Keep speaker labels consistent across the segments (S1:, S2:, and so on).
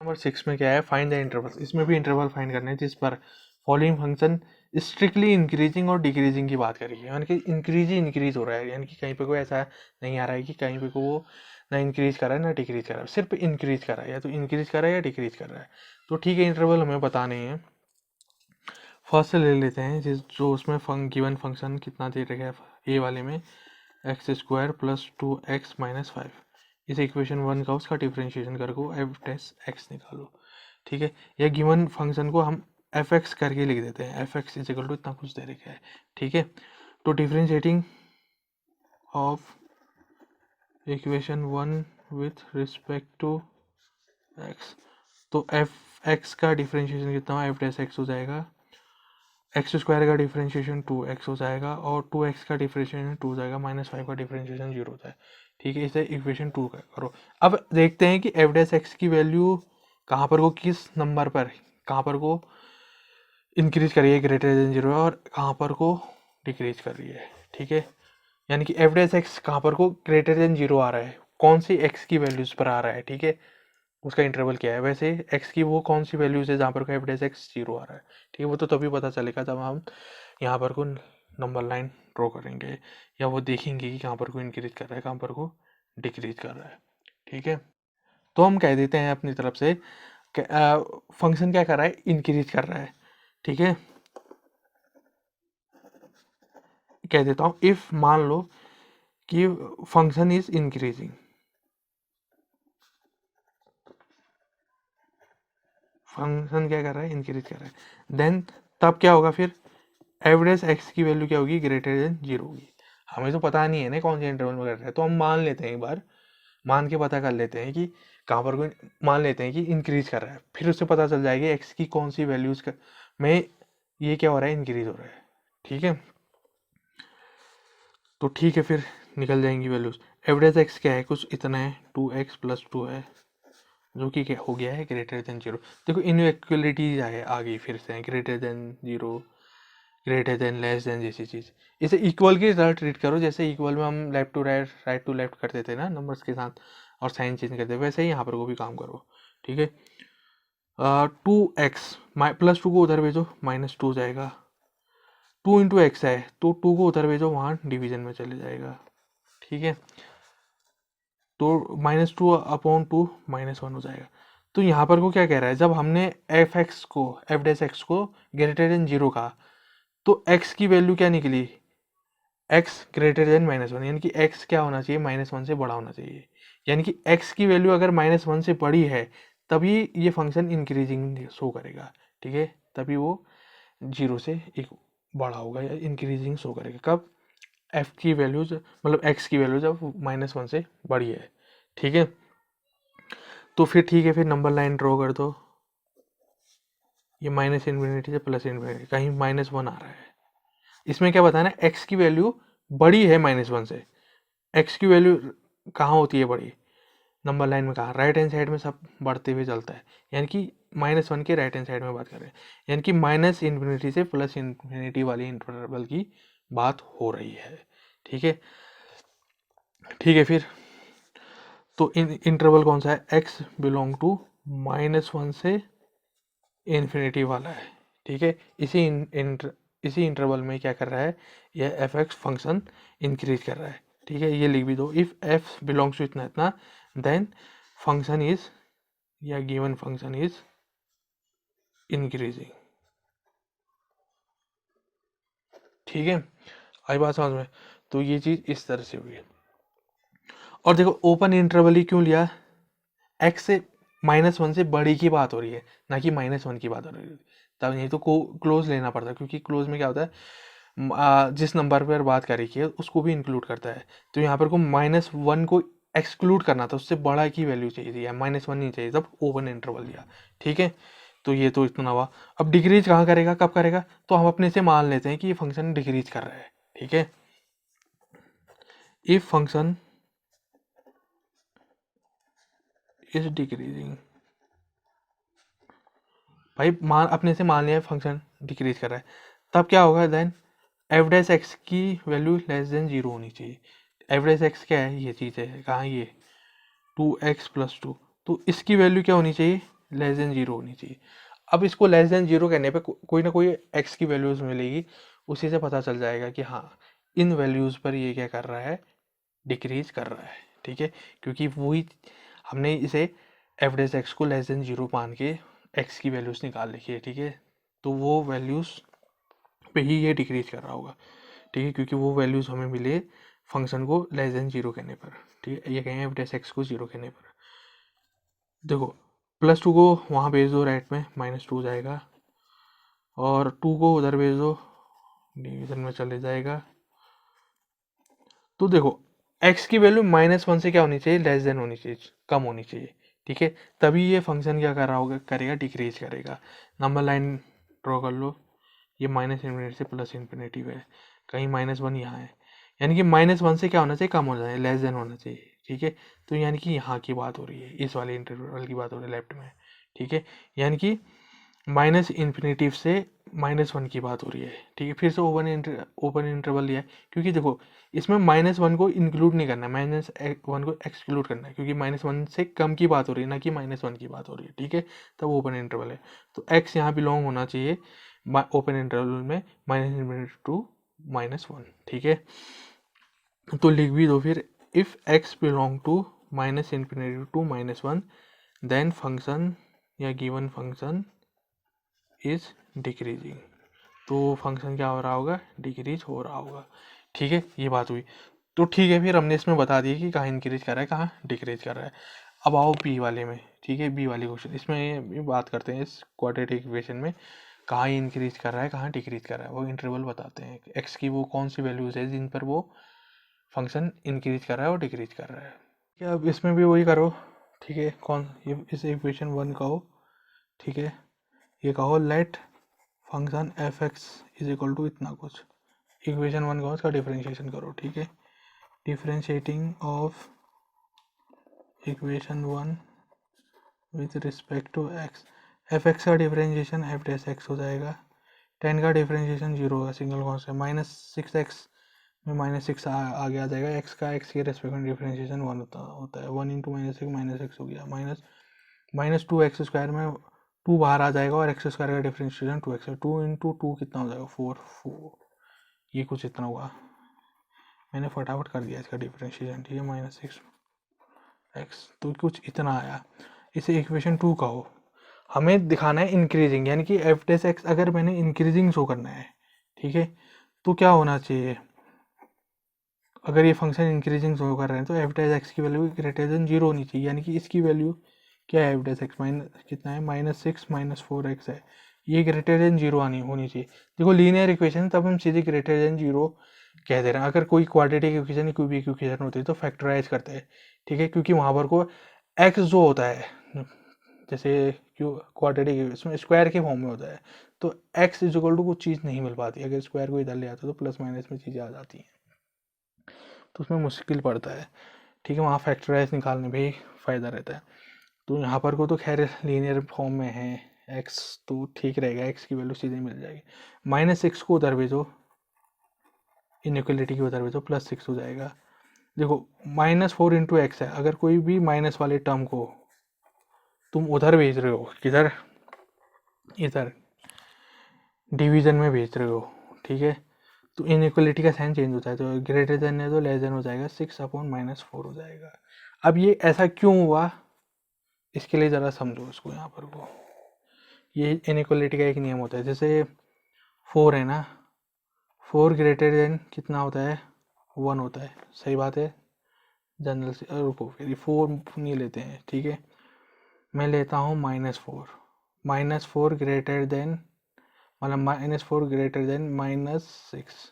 S1: Number 6 में क्या है, फाइंड द इंटरवल। इसमें भी इंटरवल फाइंड करना है जिस पर फॉलोइंग फंक्शन स्ट्रिक्टली इंक्रीजिंग और डिक्रीजिंग की बात करेगी, यानी कि इंक्रीज ही इंक्रीज हो रहा है, यानी कि कहीं पे कोई ऐसा नहीं आ रहा है कि कहीं पे को वो ना इंक्रीज कर रहा है ना डिक्रीज कर रहा है, सिर्फ इंक्रीज कर रहा है, या तो इंक्रीज कर रहा है या डिक्रीज कर रहा है। तो ठीक है, इंटरवल हमें बताने हैं। फर्स्ट से ले लेते हैं जो उसमें गिवन फंक्शन कितना दे रखा है ए वाले में, एक्स स्क्वायर प्लस 2x-5। इस इक्वेशन 1 का उसका डिफ्रेंशिएशन करके एफ टेस एक्स निकालो। ठीक है, या गिवन फंक्शन को हम एफ एक्स करके लिख देते हैं, f x is equal to इतना कुछ दे रखा है। ठीक है, तो differentiating of equation 1 with respect to x, तो एफ एक्स का डिफ्रेंशिएशन कितना, एफ टेस एक्स हो जाएगा, एक्स स्क्वायर का डिफ्रेंशिएशन 2x हो जाएगा, और 2x का डिफ्रेंशिएशन 2 हो जाएगा, -5 का डिफ्रेंशिएशन 0 होता है। ठीक है, इसे इक्वेशन 2 का करो। अब देखते हैं कि एफ डैश एक्स की वैल्यू कहाँ पर को, किस नंबर पर कहाँ पर को इंक्रीज कर रही है ग्रेटर देन 0 और कहाँ पर को डिक्रीज कर रही है। ठीक है, यानी कि एफ डैश एक्स कहाँ पर को ग्रेटर देन 0 आ रहा है, कौन सी एक्स की वैल्यूज पर आ रहा है। ठीक है, उसका इंटरवल क्या है, वैसे एक्स की वो कौन सी वैल्यूज है जहाँ पर एफ डैश एक्स 0 आ रहा है। ठीक है, वो तो तभी पता चलेगा जब हम यहाँ पर को नंबर लाइन ड्रॉ करेंगे, या वो देखेंगे कि कहाँ पर को इंक्रीज कर रहा है, कहाँ पर को डिक्रीज कर रहा है। ठीक है, तो हम कह देते हैं अपनी तरफ से फंक्शन क्या कर रहा है, इंक्रीज कर रहा है। ठीक है, कह देता हूँ इफ मान लो कि फंक्शन इज इंक्रीजिंग, फंक्शन क्या कर रहा है, इंक्रीज कर रहा है, देन तब क्या होगा, फिर एवरेज एक्स की वैल्यू क्या होगी, ग्रेटर देन 0 होगी। हमें तो पता नहीं है ना कौन से इंटरवल में कर रहा है, तो हम मान लेते हैं, एक बार मान के पता कर लेते हैं कि कहाँ पर कोई, मान लेते हैं कि इंक्रीज कर रहा है, फिर उससे पता चल जाएगी एक्स की कौन सी वैल्यूज में ये क्या हो रहा है, इंक्रीज हो रहा है। ठीक है, तो ठीक है, फिर निकल जाएंगी वैल्यूज। एवरेज एक्स क्या है, कुछ इतना है, 2x+2 है, जो कि क्या हो गया है, ग्रेटर देन 0। देखो इनइक्वलिटीज आ गई फिर से, greater than 0, greater than, less than जैसी चीज़। इसे इक्वल की तरह ट्रीट करो, जैसे इक्वल में हम left to right, right to left करते थे ना नंबर्स के साथ, और साइन चेंज करते, वैसे ही यहाँ पर को भी काम करो। ठीक है, 2x +2 को उधर भेजो, -2 हो जाएगा, 2 इंटू एक्स है तो 2 को उधर भेजो, वहाँ डिवीजन में चले जाएगा। ठीक है, तो -2/2 -1 हो जाएगा। तो यहाँ पर को क्या कह रहा है, जब हमने एफ डैश एक्स को ग्रेटर देन 0 कहा, तो x की वैल्यू क्या निकली, x ग्रेटर देन -1, यानी कि x क्या होना चाहिए, -1 से बड़ा होना चाहिए। यानी कि x की वैल्यू अगर -1 से बड़ी है तभी ये फंक्शन इंक्रीजिंग शो करेगा। ठीक है, तभी वो 0 से एक बड़ा होगा या इंक्रीजिंग शो करेगा। कब, f की वैल्यू मतलब x की वैल्यू जब -1 से बड़ी है। ठीक है, तो फिर ठीक है, फिर नंबर लाइन ड्रॉ कर दो, ये -∞ से +∞, कहीं -1 आ रहा है। इसमें क्या बताना है, x की वैल्यू बड़ी है -1 से, x की वैल्यू कहाँ होती है बड़ी, नंबर लाइन में कहाँ, राइट हैंड साइड में सब बढ़ते हुए चलता है, यानी कि -1 के राइट हैंड साइड में बात कर रहे हैं, यानी कि -∞ से +∞ वाली इंटरवल की बात हो रही है। ठीक है, ठीक है, फिर तो इंटरवल कौन सा है, x बिलोंग टू -1 से इन्फिनिटी वाला है। ठीक है, इसी इंटरवल में क्या कर रहा है, यह एफ एक्स फंक्शन इंक्रीज कर रहा है। ठीक है, ये लिख भी दो, इफ एफ बिलोंग्स टू इतना इतना, देन फंक्शन इज, या गिवन फंक्शन इज इंक्रीजिंग। ठीक है, आई बात समझ में, तो ये चीज इस तरह से हुई। और देखो ओपन इंटरवल ही क्यों लिया, एक्स से -1 से बड़ी की बात हो रही है, ना कि -1 की बात हो रही है, तब नहीं तो क्लोज लेना पड़ता है, क्योंकि क्लोज में क्या होता है, जिस नंबर पर बात करी है उसको भी इंक्लूड करता है। तो यहाँ पर को -1 को एक्सक्लूड करना था, उससे बड़ा की वैल्यू चाहिए थी, -1 नहीं चाहिए, तब ओपन इंटरवल लिया। ठीक है, तो ये तो इतना हुआ। अब डिक्रीज कहाँ करेगा, कब करेगा, तो हम अपने से मान लेते हैं कि ये फंक्शन डिक्रीज कर रहा है। ठीक है, इफ फंक्शन इज डिक्रीजिंग, भाई मान अपने से मान लिया फंक्शन डिक्रीज कर रहा है, तब क्या होगा, देन एफ डैश एक्स की वैल्यू लेस देन 0 होनी चाहिए। एफ डैश एक्स क्या है, ये चीज़ है, कहाँ, ये 2x+2, तो इसकी वैल्यू क्या होनी चाहिए, लेस देन जीरो होनी चाहिए। अब इसको लेस देन जीरो कहने पे कोई ना कोई एक्स की वैल्यूज़ मिलेगी, उसी से पता चल जाएगा कि हाँ इन वैल्यूज़ पर ये क्या कर रहा है, डिक्रीज कर रहा है। ठीक है, क्योंकि वही हमने इसे एफ डेस एक्स को लेस देन जीरो मान के एक्स की वैल्यूज़ निकाल लिखी है। ठीक है, तो वो वैल्यूज़ पे ही ये डिक्रीज कर रहा होगा। ठीक है, क्योंकि वो वैल्यूज़ हमें मिले फंक्शन को लेस देन जीरो कहने पर। ठीक है, ये कहें एफ डेस एक्स को जीरो कहने पर। देखो +2 को वहाँ भेज दो राइट में, -2 जाएगा, और 2 को उधर भेज दो, डिवीजन में चले जाएगा। तो देखो x की वैल्यू -1 से क्या होनी चाहिए, लेस देन होनी चाहिए, कम होनी चाहिए। ठीक है, तभी ये फंक्शन क्या कर रहा होगा, करेगा, डिक्रीज करेगा। नंबर लाइन ड्रॉ कर लो, ये -∞ से +∞ है, कहीं -1 यहाँ है, यानी कि -1 से क्या होना चाहिए, कम होना चाहिए, लेस देन होना चाहिए। ठीक है, तो यानी कि यहाँ की बात हो रही है, इस वाले इंटरवल की बात हो रही है लेफ्ट में। ठीक है, यानी कि -∞ से -1 की बात हो रही है। ठीक है, फिर से ओपन इंटरवल लिया है, क्योंकि देखो इसमें -1 को इंक्लूड नहीं करना है, -1 को एक्सक्लूड करना है, क्योंकि -1 से कम की बात हो रही है, ना कि -1 की बात हो रही है। ठीक है, तब ओपन इंटरवल है, तो x यहाँ बिलोंग होना चाहिए ओपन इंटरवल में -∞ टू -1। ठीक है, तो लिख भी दो फिर, if x belong to -∞ to -1 then function या गिवन फंक्शन इज डिक्रीजिंग। तो फंक्शन क्या हो रहा होगा, डिक्रीज हो रहा होगा। ठीक है, ये बात हुई। तो ठीक है, फिर हमने इसमें बता दिया कि कहाँ इंक्रीज कर रहा है, कहाँ डिक्रीज कर रहा है। अब आओ बी वाले में। ठीक है, बी वाले क्वेश्चन, इसमें बात करते हैं इस क्वाड्रेटिक इक्वेशन में कहाँ इंक्रीज कर रहा है, कहाँ डिक्रीज कर रहा है। वो इंटरवल बताते हैं एक्स की वो कौन सी वैल्यूज है जिन पर वो फंक्शन इंक्रीज कर रहा है और डिक्रीज कर रहा है। ठीक है, अब इसमें भी वही करो। ठीक है, कौन ये इस इक्वेशन 1 कहो। ठीक है, ये कहो let function f x is equal to इतना कुछ। इक्वेशन 1 का उसका डिफरेंशिएशन करो। ठीक है, differentiating of equation 1 with respect to x, f x का डिफरेंशिएशन एफ डैश एक्स हो जाएगा, 10 का डिफरेंशिएशन 0 होगा, सिंगल कॉन्स्टेंट, -6x में -6 आगे आ जाएगा, एक्स का एक्स के रेस्पेक्ट में डिफरेंशिएशन 1 होता है, 1 इंटू -6 हो गया, -2x² में 2 बाहर आ जाएगा और x² का डिफरेंशिएशन 2x है, 2 इंटू 2 कितना हो जाएगा, 4, ये कुछ इतना हुआ, मैंने फटाफट कर दिया इसका डिफरेंशिएशन। ठीक है, -6x, तो कुछ इतना आया। इसे इक्वेशन 2 कहो। हमें दिखाना है इंक्रीजिंग, यानी कि एफ डैश एक्स अगर मैंने इंक्रीजिंग शो करना है, ठीक है, तो क्या होना चाहिए, अगर ये फंक्शन इंक्रीजिंग शो कर रहे हैं तो एफ डैश एक्स की वैल्यू ग्रेटर देन 0 होनी चाहिए, यानी कि इसकी वैल्यू क्या है, एफ डैश एक्स माइनस कितना है, -6 -4x है, ये ग्रेटर देन 0 होनी चाहिए। देखो लीनियर इक्वेशन तब हम सीधे ग्रेटर देन 0 कह दे रहे हैं। अगर कोई क्वाड्रेटिक इक्वेशन क्यूबिक इक्वेशन होती है तो फैक्टराइज करते हैं। ठीक है, क्योंकि वहाँ पर को एक्स जो होता है, जैसे क्वाड्रेटिक इसमें स्क्वायर के फॉर्म में होता है, तो एक्स इज इक्वल टू कुछ चीज़ नहीं मिल पाती, अगर स्क्वायर को इधर ले आता है तो प्लस माइनस में चीज़ें आ जाती हैं, तो उसमें मुश्किल पड़ता है। ठीक है, वहाँ फैक्टराइज निकालने में भी फ़ायदा रहता है। तो यहाँ पर को तो खैर लीनियर फॉर्म में है एक्स, तो ठीक रहेगा, एक्स की वैल्यू सीधे मिल जाएगी। -6 को उधर भेजो, इनइक्वलिटी की उधर भेजो, +6 हो जाएगा। देखो -4 इंटू एक्स है, अगर कोई भी माइनस वाले टर्म को तुम उधर भेज रहे हो, किधर, इधर डिवीजन में भेज रहे हो, ठीक है, तो इनइक्वलिटी का साइन चेंज होता है, तो ग्रेटर देन है तो लेस देन हो जाएगा, 6/-4 हो जाएगा। अब ये ऐसा क्यों हुआ, इसके लिए ज़रा समझो इसको। यहाँ पर को ये इनइक्वलिटी का एक नियम होता है, जैसे 4 है ना, 4 ग्रेटर देन कितना होता है, 1 होता है, सही बात है, जनरल से रुको फिर 4 नहीं लेते हैं। ठीक है, मैं लेता हूँ -4, -4 ग्रेटर देन, मतलब -4 ग्रेटर देन -6।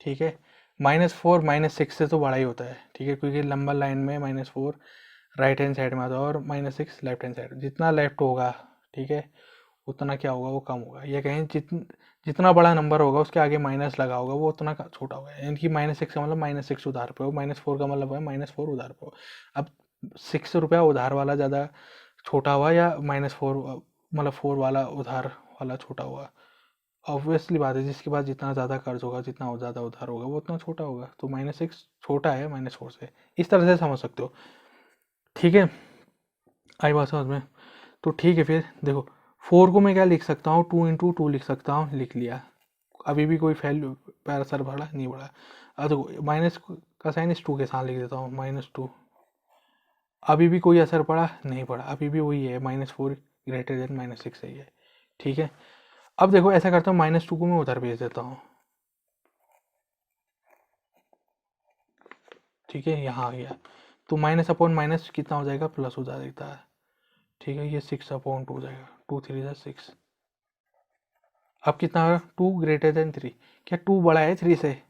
S1: ठीक है, -4 -6 से तो बड़ा ही होता है। ठीक है, क्योंकि लंबा लाइन में -4 राइट हैंड साइड में आता है और -6 लेफ्ट हैंड साइड, जितना लेफ्ट होगा, ठीक है, उतना क्या होगा, वो कम होगा, या कहें जितना बड़ा नंबर होगा उसके आगे माइनस लगा होगा वो उतना छोटा होगा, यानी कि -6 का मतलब -6 उधार पे हो, -4 का मतलब है -4 उधार पे हो। अब 6 रुपया उधार वाला ज़्यादा छोटा हुआ या -4 मतलब 4 वाला उधार वाला छोटा हुआ, ऑब्वियसली बात है, जिसके पास जितना ज़्यादा कर्ज होगा, जितना ज़्यादा उधार होगा, वो उतना छोटा होगा, तो -6 छोटा है -4 से, इस तरह से समझ सकते हो। ठीक है, आई बात समझ में। तो ठीक है, फिर देखो 4 को मैं क्या लिख सकता हूँ, 2 × 2 लिख सकता हूँ, लिख लिया। अभी भी कोई वैल्यू पैरासर बढ़ा नहीं बढ़ा। अब देखो माइनस का साइन इस 2 के साथ लिख देता हूँ, -2। अभी भी कोई असर पड़ा नहीं पड़ा, अभी भी वही है, -4 ग्रेटर देन -6 सही है। ठीक है, अब देखो ऐसा करता हूँ, -2 को मैं उधर भेज देता हूँ। ठीक है, यहाँ आ गया, तो माइनस अपॉन माइनस कितना हो जाएगा, प्लस हो जाता है। ठीक है, ये 6/2 हो जाएगा, 2 3 = 6। अब कितना होगा, 2 ग्रेटर देन 3। क्या 2 बड़ा है 3 से,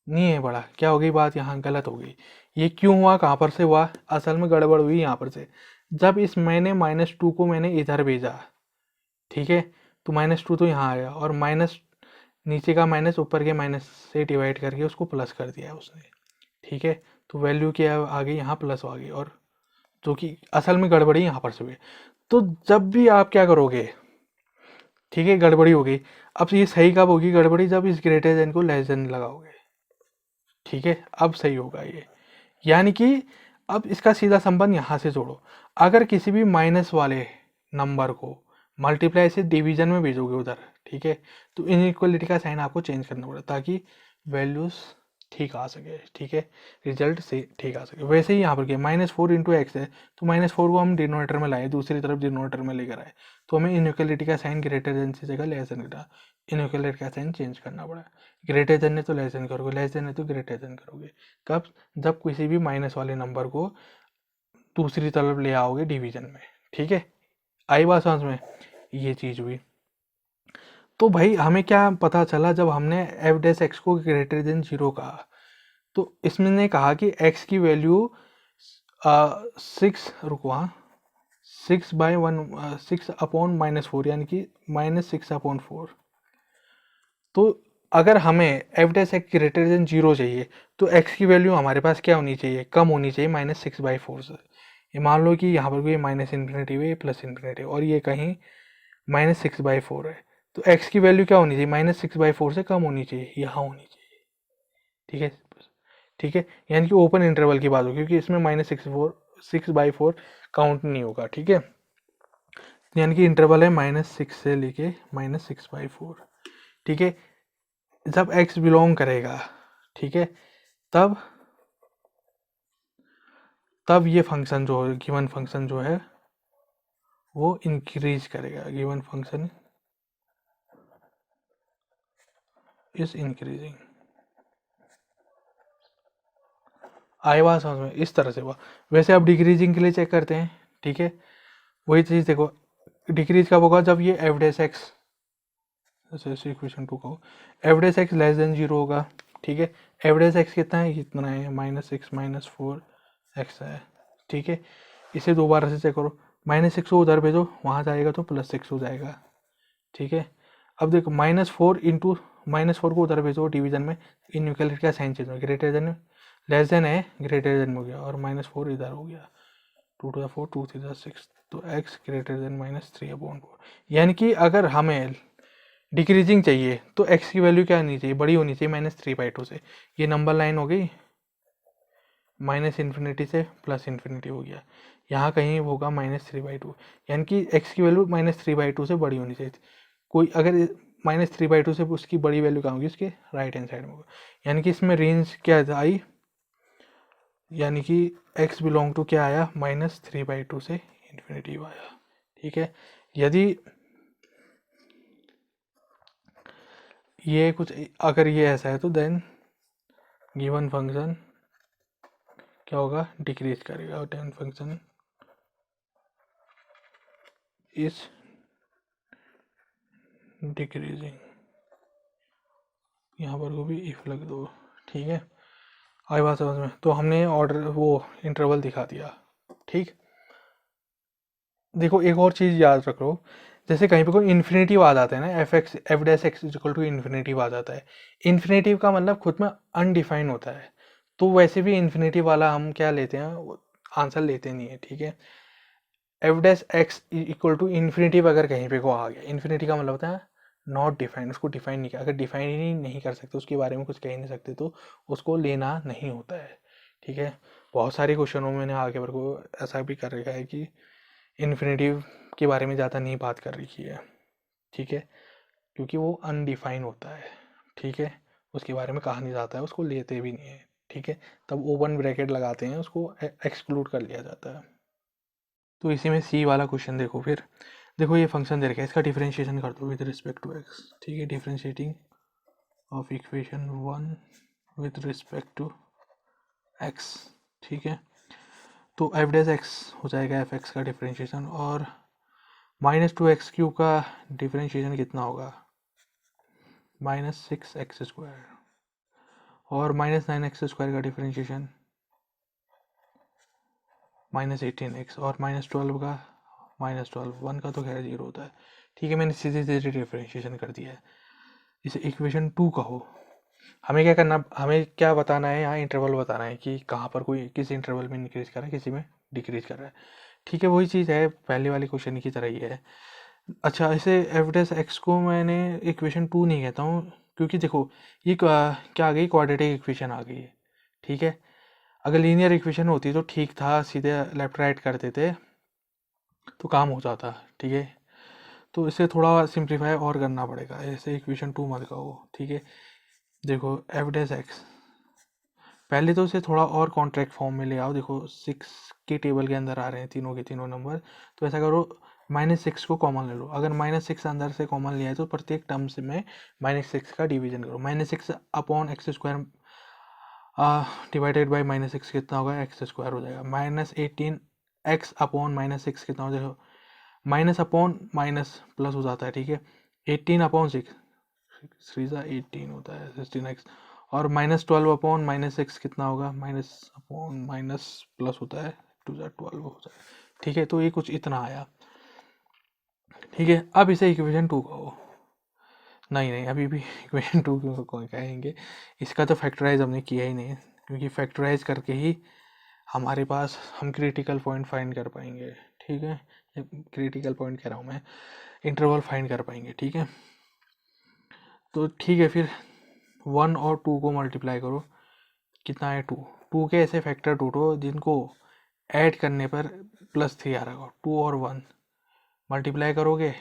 S1: नहीं है बड़ा। क्या हो गई बात, यहाँ गलत हो गई। ये क्यों हुआ, कहाँ पर से हुआ, असल में गड़बड़ हुई यहाँ पर से, जब इस मैंने -2 को मैंने इधर भेजा। ठीक है, तो -2 तो यहाँ आया, और माइनस नीचे का माइनस ऊपर के माइनस से डिवाइड करके उसको प्लस कर दिया है उसने। ठीक है, तो वैल्यू क्या आ गई, यहाँ प्लस आ गई, और जो कि असल में गड़बड़ी यहाँ पर से हुई। तो जब भी आप क्या करोगे, ठीक है, गड़बड़ी हो गई। अब ये सही कब होगी गड़बड़ी, जब इस ग्रेटर देन को लेस देन लगाओगे। ठीक है, अब सही होगा ये। यानी कि अब इसका सीधा संबंध यहाँ से जोड़ो। अगर किसी भी माइनस वाले नंबर को मल्टीप्लाई से डिवीजन में भेजोगे उधर, ठीक है, तो इनइक्वलिटी का साइन आपको चेंज करना पड़ेगा, ताकि वैल्यूज ठीक आ सके। ठीक है, रिजल्ट से ठीक आ सके। वैसे ही यहाँ पर क्या, -4 × x है, तो -4 को हम डिनोमिनेटर में लाए, दूसरी तरफ डिनोमिनेटर में लेकर आए, तो हमें इनइक्वलिटी का साइन ग्रेटर देन से जगह लेस देन का, इनइक्वलिटी का साइन चेंज करना पड़ा। ग्रेटर देन है तो लेस देन करोगे, लेस देन है तो ग्रेटर देन करोगे। कब, जब किसी भी माइनस वाले नंबर को दूसरी तरफ ले आओगे डिवीजन में। ठीक है, आई बात समझ में, ये चीज हुई। तो भाई हमें क्या पता चला, जब हमने f' को ग्रेटर देन 0 कहा, तो इसमें ने कहा कि x की वैल्यू 6 रुको, हाँ 6/1 यानी कि -6/4। तो अगर हमें f' ग्रेटर देन 0 चाहिए, तो x की वैल्यू हमारे पास क्या होनी चाहिए, कम होनी चाहिए -6/4 से। ये मान लो कि यहाँ पर कोई -∞ है, +∞ और ये कहीं -6/4 है, तो x की वैल्यू क्या होनी चाहिए, -6/4 से कम होनी चाहिए, यहाँ होनी चाहिए। ठीक है, ठीक है, यानी कि ओपन इंटरवल की बात होगी, क्योंकि इसमें -6/4 काउंट नहीं होगा। ठीक है, यानी कि इंटरवल है -6 से लेके -6/4। ठीक है, जब x बिलोंग करेगा, ठीक है, तब ये फंक्शन जो है, गिवन फंक्शन जो है वो इंक्रीज करेगा। Given function is increasing. आए बात समझ में, इस तरह से हुआ। वैसे अब डिक्रीजिंग के लिए चेक करते हैं। ठीक है, वही चीज देखो, डिक्रीज कब होगा, जब ये f' जैसे इक्वेशन 2 का हो, f' लेस देन 0 होगा। ठीक है, f' कितना है, इतना है, -6 -4 x है। ठीक है, इसे दोबारा से चेक करो, -6 को उधर भेजो, वहाँ जाएगा तो +6 हो जाएगा। ठीक है, अब देखो -4 को उधर भेजो डिवीजन में, इनइक्वलिटी का साइन चेंज हो, ग्रेटर देन लेस देन है, ग्रेटर देन हो गया, और -4 इधर हो गया, 2 to the 4 2 3 6, तो x ग्रेटर देन -3/4। यानी कि अगर हमें डिक्रीजिंग चाहिए तो x की वैल्यू क्या होनी चाहिए, बड़ी होनी चाहिए -3/2 से। ये नंबर लाइन हो गई, -∞ से +∞ हो गया, यहाँ कहीं होगा -3/2, यानी कि x की वैल्यू -3/2 से बड़ी होनी चाहिए। कोई अगर -3/2 से उसकी बड़ी वैल्यू कहाँ होगी, उसके राइट हैंड साइड में होगा। यानी कि इसमें रेंज क्या आई, यानी कि x बिलोंग टू क्या आया, -3/2 से इन्फिनिटी आया। ठीक है, यदि ये कुछ, अगर ये ऐसा है, तो देन गिवन फंक्शन क्या होगा, डिक्रीज करेगा, और देन फंक्शन इज डिक्रीजिंग। यहाँ पर को भी इफ लग दो। ठीक है, आई बात समझ में। तो हमने ऑर्डर वो इंटरवल दिखा दिया। ठीक, देखो एक और चीज़ याद रखो, जैसे कहीं पे कोई इन्फिनेटिव आ जाता है ना, f'(x) = इन्फिनेटिव आ जाता है। इन्फिनेटिव का मतलब खुद में अनडिफाइन होता है, तो वैसे भी इन्फिनेटिव वाला हम क्या लेते हैं, आंसर लेते नहीं है। ठीक है, f'(x) = इन्फिनेटिव अगर कहीं पे को आ गया, इन्फिनेटिव का मतलब होता है नॉट डिफाइंड, उसको डिफाइन नहीं किया। अगर डिफाइन ही नहीं कर सकते, उसके बारे में कुछ कह ही नहीं सकते, तो उसको लेना नहीं होता है। ठीक है, बहुत सारे क्वेश्चनों में मैंने आगे पर को ऐसा भी कर रखा है कि इन्फिनेटिव के बारे में ज़्यादा नहीं बात कर रही है, ठीक है, क्योंकि वो अनडिफाइन होता है, ठीक है, उसके बारे में कहा नहीं जाता है, उसको लेते भी नहीं है, ठीक है, तब ओपन ब्रैकेट लगाते हैं, उसको एक्सक्लूड कर लिया जाता है। तो इसी में सी वाला क्वेश्चन देखो, फिर देखो ये फंक्शन दे रखा है, इसका डिफरेंशिएशन कर दो विद रिस्पेक्ट टू एक्स, ठीक है, differentiating of equation 1 with respect to x, ठीक है, तो एफ डैश एक्स हो जाएगा एफ एक्स का डिफरेंशिएशन, और -2x³ का डिफरेंशिएशन कितना होगा, -6x², और -9x² का डिफरेंशिएशन -18x, और -12 का -12, 1 का तो खैर 0 होता है, ठीक है, मैंने सीधे सीधे डिफरेंशिएशन कर दिया है, इसे इक्वेशन 2 कहो। हमें क्या करना, हमें क्या बताना है, यहाँ इंटरवल बताना है कि कहाँ पर कोई किसी इंटरवल में इंक्रीज कर रहा है, किसी में डिक्रीज कर रहा है, ठीक है, वही चीज़ है पहले वाले क्वेश्चन की तरह ही है। अच्छा, इसे एफ डैश एक्स को मैंने इक्वेशन 2 नहीं कहता हूँ, क्योंकि देखो ये क्या आ गई, क्वाड्रेटिक इक्वेशन आ गई है, ठीक है, अगर लीनियर इक्वेशन होती तो ठीक था, सीधे लेफ्ट राइट कर देते तो काम हो जाता, ठीक है, तो इसे थोड़ा सिंप्लीफाई और करना पड़ेगा, ऐसे इक्वेशन 2 मत कहो, ठीक है, देखो एफ डैश एक्स, पहले तो इसे थोड़ा और कॉन्ट्रैक्ट फॉर्म में ले आओ, देखो 6 के टेबल के अंदर आ रहे हैं तीनों के तीनों नंबर, तो ऐसा करो -6 को कॉमन ले लो, अगर -6 अंदर से कॉमन लिया है तो प्रत्येक टर्म से में -6 का डिवीजन करो, -6 अपॉन x² डिवाइडेड बाई -6 कितना होगा, x² हो जाएगा, -18x अपॉन -6 कितना हो जाएगा, माइनस अपॉन माइनस प्लस हो जाता है, ठीक है, 18/6 18 होता है 16x, और -12 अपॉन -6 कितना होगा, माइनस अपॉन माइनस प्लस होता है 2 हो जाए, ठीक है, तो ये कुछ इतना आया, ठीक है, अब इसे इक्वेशन 2 कहो, नहीं नहीं अभी भी इक्वेशन 2 क्यों कौन कहेंगे, इसका तो फैक्टराइज हमने किया ही नहीं, क्योंकि फैक्टराइज करके ही हमारे पास हम क्रिटिकल पॉइंट फाइंड कर पाएंगे, ठीक है, क्रिटिकल पॉइंट कह रहा हूँ मैं, इंटरवल फाइंड कर पाएंगे, ठीक है, तो ठीक है, फिर 1 और 2 को मल्टीप्लाई करो, कितना है 2 के ऐसे फैक्टर ढूंढो जिनको ऐड करने पर +3 आ रहा होगा, 2 और 1 मल्टीप्लाई करोगे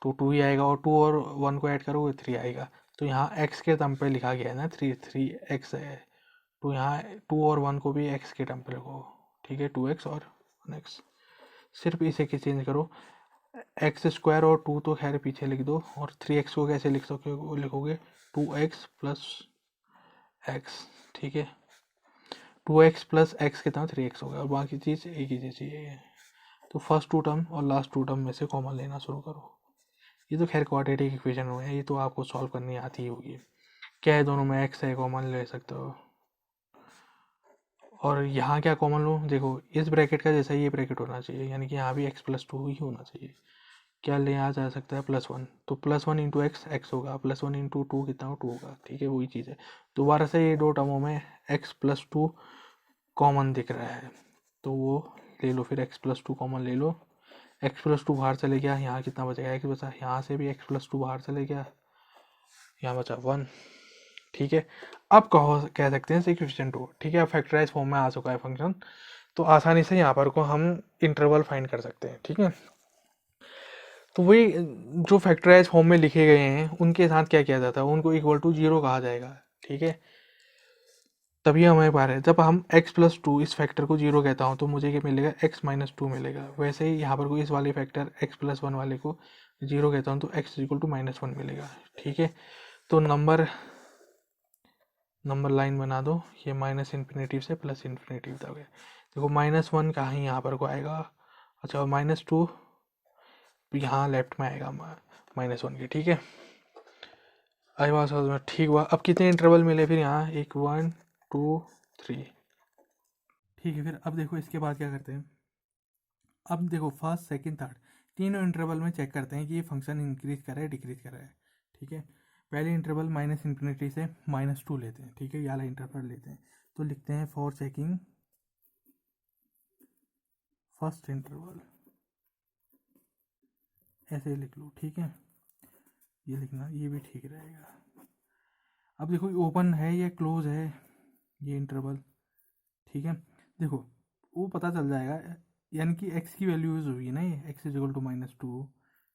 S1: तो 2 ही आएगा, और 2 और 1 को ऐड करोगे 3 आएगा, तो यहाँ x के टर्म पे लिखा गया है ना 3x है, तो यहाँ 2 और 1 को भी x के टर्म पे लिखो, ठीक है, 2x और 1x, सिर्फ इसे चेंज करो, x² और 2 तो खैर पीछे लिख दो, और 3x को कैसे लिख सकते हो, लिखोगे 2x + x, ठीक है, 2x + x कितना 3x होगा, और बाकी चीज़ एक ही जैसी है, तो फर्स्ट 2 टर्म और लास्ट 2 टर्म में से कॉमन लेना शुरू करो, ये तो खैर क्वाड्रेटिक इक्वेशन हुए हैं, ये तो आपको सॉल्व करनी आती होगी, क्या है दोनों में x है, कॉमन ले सकते हो, और यहाँ क्या कॉमन लो, देखो इस ब्रैकेट का जैसा ये ब्रैकेट होना चाहिए, यानी कि यहाँ भी x + 2 ही होना चाहिए, क्या ले आ जा सकता है +1, तो +1 इंटू x होगा, +1 इंटू 2 कितना हो 2 होगा, ठीक है, वही चीज़ है, दोबारा से ये दो टर्मों में x + 2 कॉमन दिख रहा है, तो वो ले लो, फिर x + 2 कॉमन ले लो, x + 2 बाहर चले गया, यहाँ कितना बचेगा x बचा, यहाँ से भी x + 2 बाहर चले गया, यहाँ बचा 1, ठीक है, अब कह सकते हैं इक्वेशन 2, ठीक है, फैक्टराइज फॉर्म में आ चुका है फंक्शन, तो आसानी से यहाँ पर को हम इंटरवल फाइंड कर सकते हैं, ठीक है, तो वही जो फैक्टराइज फॉर्म में लिखे गए हैं उनके साथ क्या किया जाता है, उनको = 0 कहा जाएगा, ठीक है, तभी हमें पा रहे हैं, जब हम x + 2 इस फैक्टर को 0 कहता हूँ तो मुझे क्या मिलेगा, x - 2 मिलेगा, वैसे ही यहाँ पर कोई इस वाले फैक्टर x + 1 वाले को 0 कहता हूँ तो x = -1 मिलेगा, ठीक है, तो नंबर लाइन बना दो, ये -∞ से +∞ तक है, देखो -1 कहाँ यहाँ पर को आएगा, अच्छा -2 यहाँ लेफ्ट में आएगा -1 के, ठीक है, आई बात समझ में, ठीक हुआ, अब कितने इंटरवल मिले फिर यहाँ, 1 1 2 3, ठीक है, फिर अब देखो इसके बाद क्या करते हैं, अब देखो फर्स्ट सेकंड थर्ड तीनों इंटरवल में चेक करते हैं कि ये फंक्शन इंक्रीज कर रहा है डिक्रीज कर रहा है, ठीक है, पहले इंटरवल -∞ से -2 लेते हैं, ठीक है, ये वाला इंटरवल लेते हैं, तो लिखते हैं फॉर चेकिंग फर्स्ट इंटरवल, ऐसे लिख लो, ठीक है, ये लिखना, ये भी ठीक रहेगा, अब देखो ओपन है या क्लोज है ये इंटरवल, ठीक है, देखो वो पता चल जाएगा यानी कि x की वैल्यू यूज हुई है ना, ये x is equal to -2,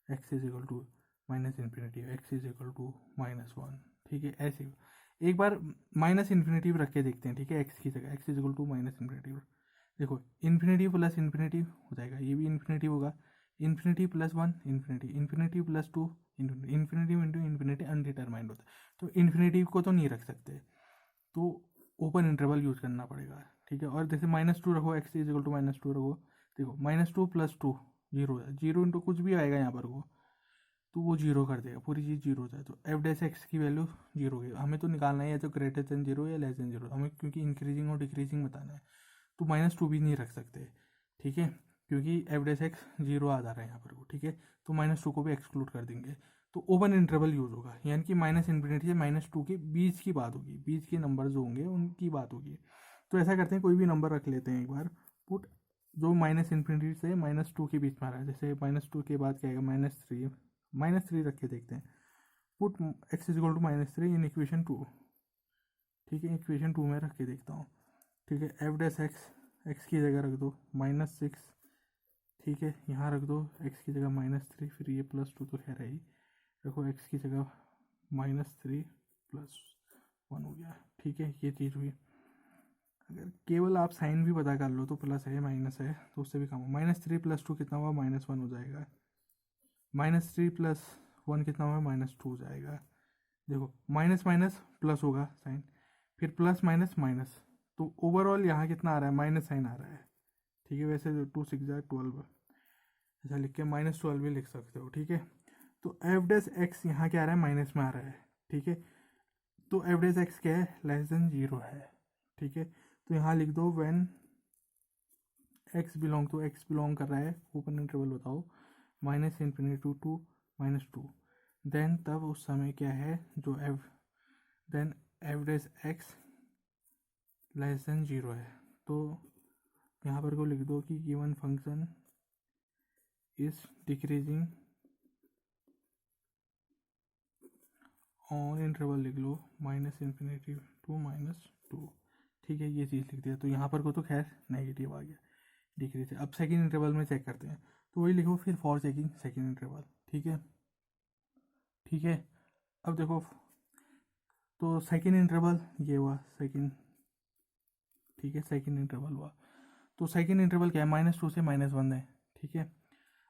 S1: x is equal to minus infinity, x is equal to -1, ठीक है। ऐसे एक बार माइनस इन्फिनिटी रख के देखते हैं, ठीक है, x की जगह x is equal to minus infinity. देखो इन्फिनिटी प्लस इन्फिनिटी हो जाएगा, ये भी इन्फिनिटी होगा, infinity plus 1 infinity, infinity plus 2 infinity, infinity into infinity undetermined होता है, तो इन्फिनिटी को तो नहीं रख सकते, तो ओपन इंटरवल यूज करना पड़ेगा, ठीक है। और जैसे -2 रखो, x इज इक्वल टू -2 रखो, देखो -2 प्लस 2 जीरो है, जीरो इंटू कुछ भी आएगा यहाँ पर वो, तो वो जीरो कर देगा, पूरी चीज़ जीरो हो जाए, तो एफ डैश एक्स की वैल्यू जीरो होगी। हमें तो निकालना है या तो ग्रेटर देन जीरो या लेस देन जीरो, हमें क्योंकि इंक्रीजिंग और डिक्रीजिंग बताना है, तो -2 भी नहीं रख सकते, ठीक है, क्योंकि एफ डैश एक्स जीरो आ जा रहा है यहाँ पर वो, ठीक है, तो -2 को भी एक्सक्लूड कर देंगे, तो ओपन इंटरवल यूज होगा, यानी कि माइनस इन्फिनिटी से -2 के बीच की बात होगी, बीच के नंबर जो होंगे उनकी बात होगी। तो ऐसा करते हैं, कोई भी नंबर रख लेते हैं एक बार, पुट जो माइनस इन्फिनिटी से -2 के बीच में आ रहा है, जैसे -2 के बाद क्या आएगा, -3 रख के देखते हैं, put x is equal to -3 in equation 2, ठीक है, इक्वेशन 2 में रख के देखता हूँ, ठीक है। एफ डैश एक्स की जगह रख दो -6, ठीक है, यहाँ रख दो x की जगह -3, फिर ये +2 तो खैर है ही, रखो x की जगह -3 +1 हो गया, ठीक है, ये चीज़ हुई। अगर केवल आप साइन भी पता कर लो तो प्लस है माइनस है तो उससे भी कम हो, -3 + 2 कितना हुआ, -1 हो जाएगा, -3 + 1 कितना हुआ, -2 हो जाएगा। देखो माइनस माइनस प्लस होगा साइन, फिर प्लस माइनस माइनस, तो ओवरऑल यहाँ कितना आ रहा है, माइनस साइन आ रहा है, ठीक है। वैसे 2 6 12 ऐसा लिख के -12 भी लिख सकते हो, ठीक है। तो एफ डैश एक्स यहाँ क्या आ रहा है, माइनस में आ रहा है, ठीक है, तो एफ डैश एक्स क्या है, लेस देन 0 है, ठीक है। तो यहाँ लिख दो व्हेन एक्स बिलोंग कर रहा है, ओपन इंटरवल बताओ, -∞ टू -2, देन तब उस समय क्या है, जो then f dash x less than 0 है, तो यहाँ पर को लिख दो कि given function is decreasing on interval, लिख लो -∞ टू -2, ठीक है, ये चीज़ लिख दिया। तो यहाँ पर को तो खैर नेगेटिव आ गया, डिक्रीज है। अब सेकेंड इंटरवल में चेक करते हैं, तो वही लिखो फिर फॉर चेकिंग सेकेंड इंटरवल, ठीक है, ठीक है। अब देखो, तो सेकेंड इंटरवल ये हुआ सेकेंड, ठीक है, सेकेंड इंटरवल हुआ, तो सेकेंड इंटरवल क्या है, -2 से -1 है, ठीक है।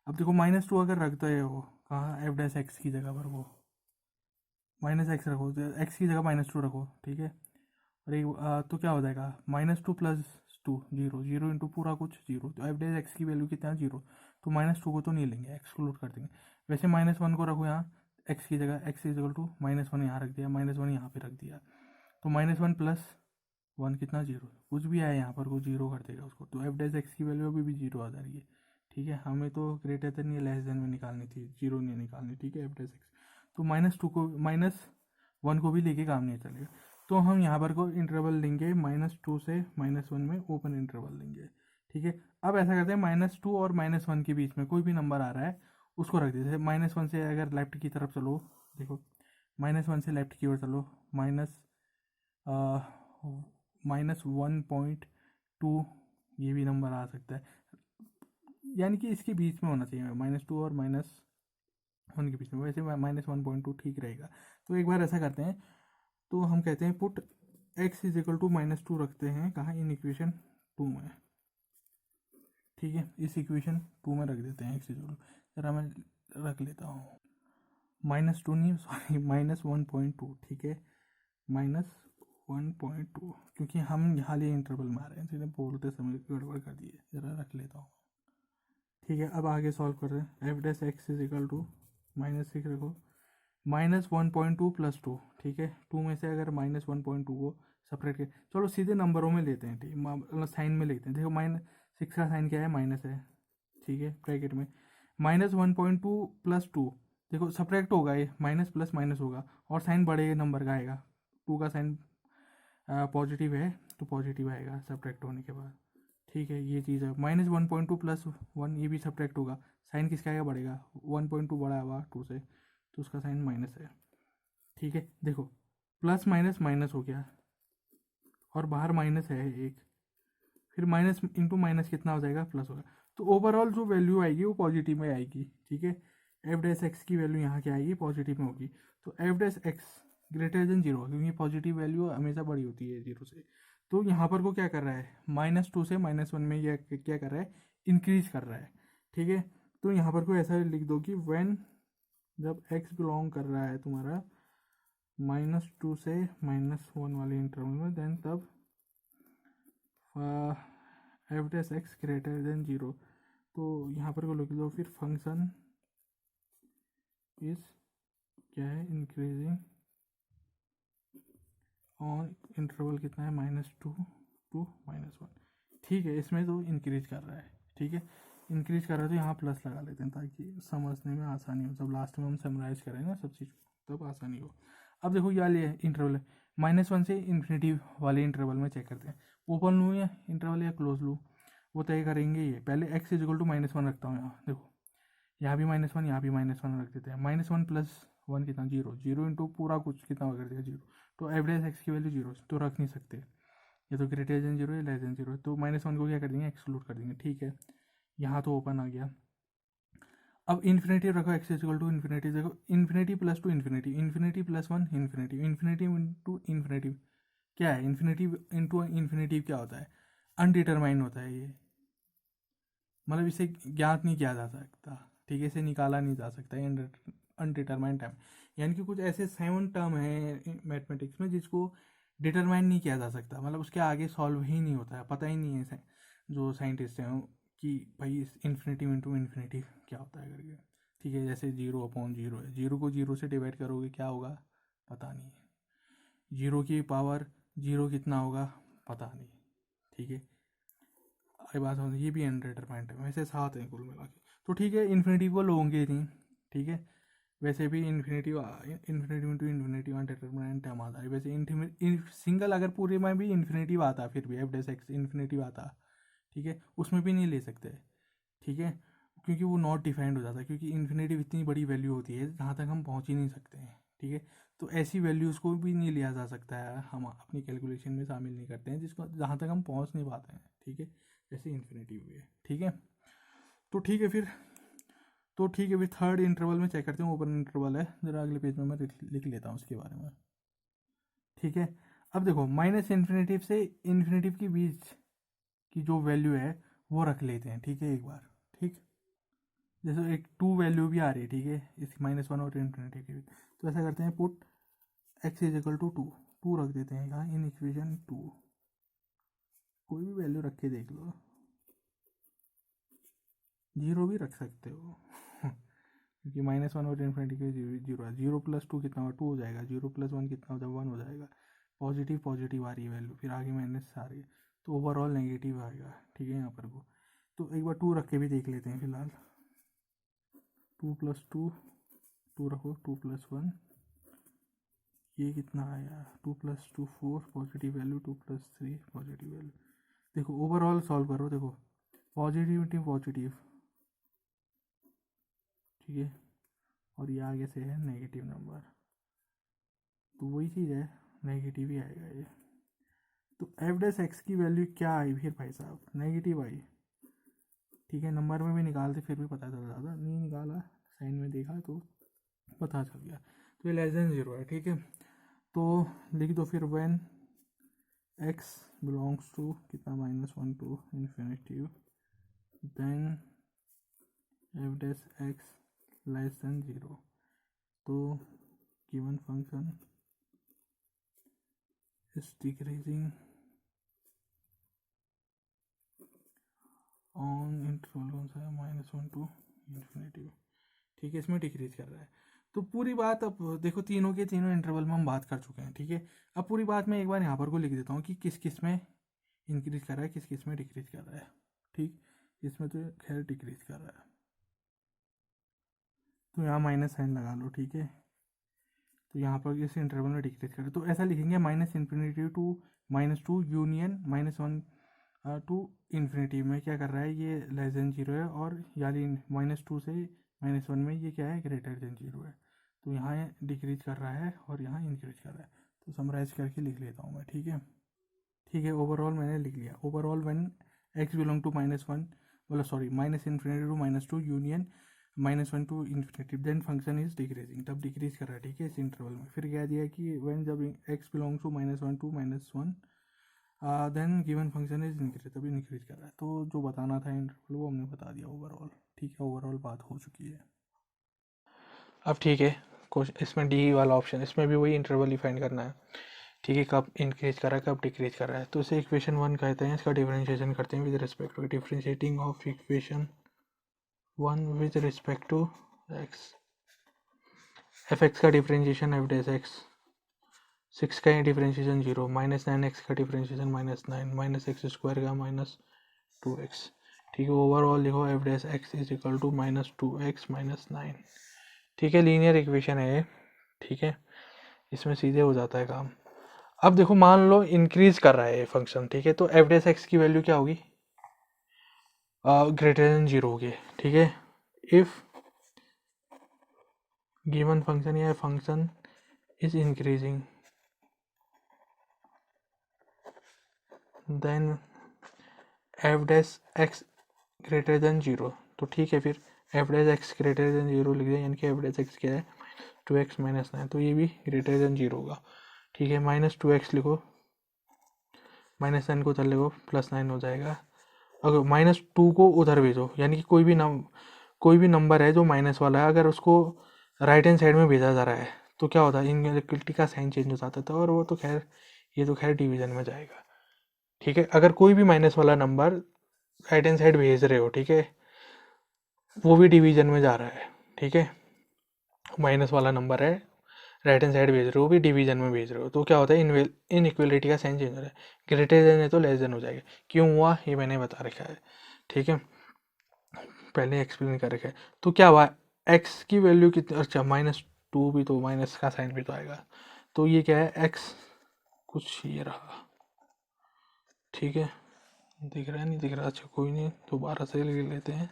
S1: अब देखो -2 अगर रखते हो कहाँ, एफ डैश एक्स की जगह पर वो -x रखो, तो एक्स की जगह -2 रखो, ठीक है, और एक तो क्या हो जाएगा, -2 + 2 0, 0 इंटू पूरा कुछ 0, तो एफ डैश एक्स की वैल्यू कितना है, 0, तो -2 को तो नहीं लेंगे, एक्सक्लूड कर देंगे। वैसे -1 को रखो यहाँ एक्स की जगह, x इज इक्वल टू -1 यहाँ रख दिया, -1 यहाँ पे रख दिया, तो -1 + 1 कितना, 0, कुछ भी आया यहाँ पर वो 0 कर देगा उसको, तो एफ डैश एक्स की वैल्यू अभी भी 0 आ जा रही है, ठीक है। हमें तो ग्रेटर देन या लेस देन में निकालनी थी, 0 नहीं निकालनी, ठीक है, एफ डैश एक्स, तो -2 को -1 को भी लेके काम नहीं चलेगा, तो हम यहाँ पर को इंटरवल लेंगे -2 से -1 में ओपन इंटरवल लेंगे, ठीक है। अब ऐसा करते हैं, -2 और -1 के बीच में कोई भी नंबर आ रहा है उसको रख देते हैं, -1 से अगर लेफ्ट की तरफ चलो, देखो -1 से लेफ्ट की ओर चलो, -1.2 ये भी नंबर आ सकता है, यानी कि इसके बीच में होना चाहिए, -2 और -1 के बीच में, वैसे -1.2 ठीक रहेगा। तो एक बार ऐसा करते हैं, तो हम कहते हैं put x is equal to -2 रखते हैं कहाँ, इन इक्वेशन 2 में, ठीक है, इस इक्वेशन 2 में रख देते हैं x इज इक्वल, जरा मैं रख लेता हूँ, -2 नहीं सॉरी -1.2, ठीक है, -1.2, क्योंकि हम यहाँ लिए इंटरवल में आ रहे हैं, इसलिए बोलते समय गड़बड़ कर दिए, जरा रख लेता हूँ, ठीक है। अब आगे सॉल्व कर रहे हैं, f dash x is equal to -6 रखो, -1.2 + 2, ठीक है, 2 में से अगर -1.2 को सेपरेट कर, चलो सीधे नंबरों में लेते हैं, ठीक, मतलब साइन में लेते हैं, देखो -6 का साइन क्या है, माइनस है, ठीक है, ब्रैकेट में -1.2 + 2, देखो सब्ट्रैक्ट होगा, ये माइनस प्लस माइनस होगा और साइन बड़े नंबर का आएगा, 2 का साइन पॉजिटिव है तो पॉजिटिव आएगा सब्ट्रैक्ट होने के बाद, ठीक है, ये चीज़ है। -1.2 + 1 ये भी सब्ट्रैक्ट होगा, साइन किसका आएगा, बढ़ेगा, 1.2 बड़ा हुआ 2 से, तो उसका साइन माइनस है, ठीक है। देखो प्लस माइनस माइनस हो गया और बाहर माइनस है एक, फिर माइनस इंटू माइनस कितना हो जाएगा, प्लस होगा, तो ओवरऑल जो वैल्यू आएगी वो पॉजिटिव में आएगी, ठीक है। एफ डैश एक्स की वैल्यू यहाँ क्या आएगी, पॉजिटिव में होगी। तो F dash x greater than zero, क्योंकि पॉजिटिव वैल्यू हमेशा बड़ी होती है जीरो से। तो यहाँ पर को क्या कर रहा है, -2 से -1 में यह क्या कर रहा है, इंक्रीज कर रहा है, ठीक है। तो यहाँ पर को ऐसा लिख दो कि व्हेन, जब x बिलोंग कर रहा है तुम्हारा -2 से -1 वाले इंटरवल में, देन तब F dash x greater than zero. तो यहाँ पर को लिख दो फिर फंक्शन इज क्या है, इंक्रीजिंग ऑन इंटरवल कितना है, -2 to -1, ठीक है। इसमें तो इंक्रीज कर रहा है, ठीक है, इंक्रीज कर रहा है। तो यहाँ प्लस लगा लेते हैं ताकि समझने में आसानी हो, जब लास्ट में हम समराइज करें ना सब चीज़ तब आसानी हो। अब देखो ये वाले इंटरवल है, -1 से इन्फिनिटी वाले इंटरवल में चेक करते हैं, ओपन लूँ या इंटरवल या क्लोज लूँ, वो तय करेंगे। ये पहले x = -1 रखता हूँ, यहाँ देखो, यहाँ भी -1, यहाँ भी -1 रख देते हैं। -1 + 1 कितना, 0, 0 इंटू पूरा कुछ कितना कर दिया, 0। तो एफ डैश एक्स की वैल्यू 0 तो रख नहीं सकते, ये तो ग्रेटर देन 0 है, लेस देन 0 है। तो -1 को क्या कर देंगे, एक्सक्लूड कर देंगे, ठीक है। यहाँ तो ओपन आ गया। अब इन्फिनिटी रखो, x = इन्फिनिटी, देखो infinity + 2 infinity, infinity + 1 infinity, infinity into infinity क्या है, इन्फिनिटी इंटू इन्फिनिटी क्या होता है, अनडिटरमाइंड होता है ये, मतलब इसे ज्ञात नहीं किया जा सकता, ठीक है, इसे निकाला नहीं जा सकता, अनडिटरमाइंड टाइम। यानी कि कुछ ऐसे 7 टर्म है मैथमेटिक्स में जिसको डिटरमाइन नहीं किया जा सकता, मतलब उसके आगे सॉल्व ही नहीं होता है, पता ही नहीं है जो साइंटिस्ट हैं कि भाई इस इन्फिनिटी इंटू इन्फिनिटी क्या होता है करके, ठीक है। जैसे 0/0 है, 0 को 0 से डिवाइड करोगे क्या होगा, पता नहीं है। 0 की पावर 0 कितना होगा, पता नहीं, ठीक है। ये बात हो, ये भी अनडिटरमाइंड है, वैसे 7 हैं कुल मिला के। तो ठीक है, इन्फिनिटी को लोगे नहीं, ठीक है। वैसे भी infinity into infinity undetermined term आता है। वैसे सिंगल अगर पूरे में भी इन्फिनिटी आता, फिर भी एफ डैश एक्स इन्फिनिटी आता, ठीक है, उसमें भी नहीं ले सकते, ठीक है, क्योंकि वो नॉट डिफाइंड हो जाता है, क्योंकि इन्फिनिटी इतनी बड़ी वैल्यू होती है जहाँ तक हम पहुँच ही नहीं सकते हैं, ठीक है। तो ऐसी वैल्यूज़ को भी नहीं लिया जा सकता है, हम अपनी कैलकुलेशन में शामिल नहीं करते हैं जिसको जहाँ तक हम पहुँच नहीं पाते हैं, ठीक है, जैसे इन्फिनिटी हुई है, ठीक है। तो ठीक है फिर, थर्ड इंटरवल में चेक करते हैं, ओपन इंटरवल है, जरा अगले पेज में मैं लिख लेता हूँ उसके बारे में, ठीक है। अब देखो -इन्फिनिटी से इन्फिनिटी के बीच की जो वैल्यू है वो रख लेते हैं, ठीक है, एक बार, ठीक। जैसे एक 2 वैल्यू भी आ रही है, ठीक है, इस -1 और इन्फिनिटी के बीच। तो ऐसा करते हैं, पुट x = 2, 2 रख देते हैं यहाँ इन इक्वेशन 2, कोई भी वैल्यू रख के देख लो, 0 भी रख सकते हो क्योंकि -1 और इन्फिनिटी के 0 है। 0 + 2 कितना होगा, 2 हो जाएगा, 0 + 1 कितना हो जाएगा, 1 हो जाएगा। पॉजिटिव आ रही है वैल्यू, फिर आगे माइनस आ रही है, तो ओवरऑल नेगेटिव आएगा, ठीक है, यहाँ पर को। तो एक बार 2 रख के भी देख लेते हैं फिलहाल, 2 + 2, 2 रखो, 2 + 1 ये कितना आया, 2 + 2 4 पॉजिटिव वैल्यू, 2 + 3 पॉजिटिव वैल्यू। देखो ओवरऑल सॉल्व करो, देखो पॉजिटिव, ठीक है, और ये आगे से है नेगेटिव नंबर, तो वही चीज़ है, नेगेटिव ही आएगा ये। तो एफ डैश एक्स की वैल्यू क्या आई फिर भाई साहब, नेगेटिव आई, ठीक है। नंबर में भी निकालते फिर भी पता चल जाता, नहीं निकाला, साइन में देखा तो पता चल गया। तो ये लेस देन 0 है, ठीक है। तो लिख दो फिर व्हेन x बिलोंग्स टू कितना, -1 to infinity, then f dash x less than 0। तो given function is decreasing on interval कौन सा है, -1 to इन्फिनिटी, ठीक है, इसमें डिक्रीज कर रहा है। तो पूरी बात अब देखो, तीनों के तीनों इंटरवल में हम बात कर चुके हैं, ठीक है। अब पूरी बात मैं एक बार यहाँ पर को लिख देता हूँ कि किस किस में इंक्रीज कर रहा है, किस किस में डिक्रीज कर रहा है, ठीक। इसमें तो खैर डिक्रीज कर रहा है, तो यहाँ माइनस साइन लगा लो, ठीक है। तो यहाँ पर इस इंटरवल में डिक्रीज कर रहा है, तो ऐसा लिखेंगे -infinity to -2 union -1 to infinity में क्या कर रहा है, ये लेस देन 0 है, और यानी -2 से -1 में ये क्या है, ग्रेटर देन 0 है। तो यहाँ डिक्रीज कर रहा है और यहाँ इंक्रीज कर रहा है। तो समराइज करके लिख लेता हूँ मैं, ठीक है। ओवरऑल मैंने लिख लिया, overall when x belong to -1 बोला sorry minus infinity to -2 union -1 to infinity, then function is decreasing, तब डिक्रीज कर रहा है, ठीक है, इस इंटरवल में। फिर क्या दिया कि व्हेन जब x belongs to -1 to -1 then given function is increase, तभी इंक्रीज कर रहा है। तो जो बताना था इंटरवल वो हमने बता दिया ओवरऑल, ठीक है, ओवरऑल बात हो चुकी है। अब ठीक है, इसमें डी वाला ऑप्शन, इसमें भी वही इंटरवल ही फाइंड करना है, ठीक है, कब इंक्रीज कर रहा है कब डिक्रीज कर रहा है। तो इसे इक्वेशन 1 कहते हैं, इसका डिफरेंशिएशन करते हैं with respect to differentiating of equation 1 with respect to x. F x का डिफरेंशिएशन एफ डैश एक्स, 6 का डिफरेंशिएशन 0, -9x का डिफरेंशिएशन -9 -x स्क्वायर का -2x, ठीक है। ओवरऑल लिखो f dash x is equal to -2x -9, ठीक है, लीनियर इक्वेशन है, ठीक है, इसमें सीधे हो जाता है काम। अब देखो मान लो इंक्रीज कर रहा है ये फंक्शन, ठीक है, तो एफ डैश एक्स की वैल्यू क्या होगी, ग्रेटर देन 0 होगी, ठीक है। इफ गिवन फंक्शन या function is increasing then f dash x greater than 0, तो ठीक है, फिर f dash x greater than 0 लिख दें, यानी कि एफ डैश एक्स क्या है 2x -9, तो ये भी ग्रेटर देन 0 होगा, ठीक है। -2x लिखो, -9 को उधर लिखो, +9 हो जाएगा। अगर -2 को उधर भेजो, यानी कि कोई भी नंबर है जो माइनस वाला है, अगर उसको राइट हैंड साइड में भेजा जा रहा है तो क्या होता है, इनइक्वलिटी का साइन चेंज हो जाता था, और वो तो खैर ये तो खैर डिवीजन में जाएगा, ठीक है। अगर कोई भी माइनस वाला नंबर राइट हैंड साइड भेज रहे हो, ठीक है, वो भी डिवीजन में जा रहा है, ठीक है, माइनस वाला नंबर है राइट हैंड साइड भेज रहे हो, भी डिवीजन में भेज रहे हो, तो क्या होता है, इनइक्वलिटी का साइन चेंज हो रहा है, ग्रेटर देन है तो लेस देन हो जाएगा। क्यों हुआ ये मैंने बता रखा है, ठीक है, पहले एक्सप्लेन कर रखा है। तो क्या हुआ, एक्स की वैल्यू कितनी, अच्छा -2 भी तो माइनस का साइन भी तो आएगा, तो ये क्या है, एक्स कुछ ये रहा, ठीक है, दिख रहा है नहीं दिख रहा, अच्छा कोई नहीं, दोबारा से ले लेते हैं,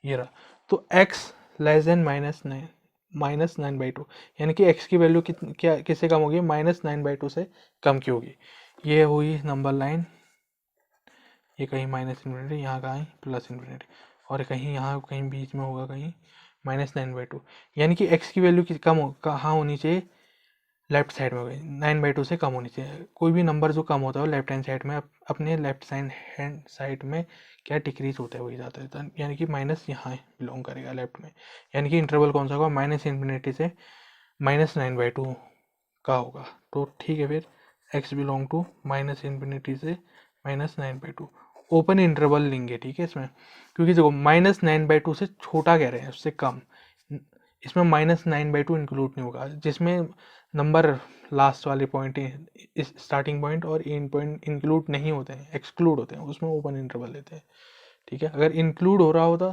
S1: ये रहा। तो x लेस देन -9/2, यानी कि x की वैल्यू क्या किससे कम होगी, -9/2 से कम की होगी। ये हुई नंबर लाइन, ये कहीं -∞, यहाँ कहीं +∞, और कहीं यहाँ कहीं बीच में होगा कहीं -9/2, यानी कि x की वैल्यू कम कहाँ होनी चाहिए, लेफ्ट साइड में होगी, 9/2 से कम होनी चाहिए। कोई भी नंबर जो कम होता है लेफ्ट हैंड साइड में अपने लेफ्ट हैंड साइड में क्या डिक्रीज होता है वही जाता है, यानी कि माइनस यहाँ बिलोंग करेगा लेफ्ट में, यानी कि इंटरवल कौन सा होगा, -∞ से -9/2 का होगा। तो ठीक है, फिर x बिलोंग टू -∞ से -9/2, ओपन इंटरवल लेंगे, ठीक है इसमें, क्योंकि देखो -9/2 से छोटा कह रहे हैं, उससे कम, इसमें -9/2 इंक्लूड नहीं होगा, जिसमें नंबर लास्ट वाले पॉइंट स्टार्टिंग पॉइंट और एंड पॉइंट इंक्लूड नहीं होते हैं, एक्सक्लूड होते हैं, उसमें ओपन इंटरवल लेते हैं, ठीक है। अगर इंक्लूड हो रहा होता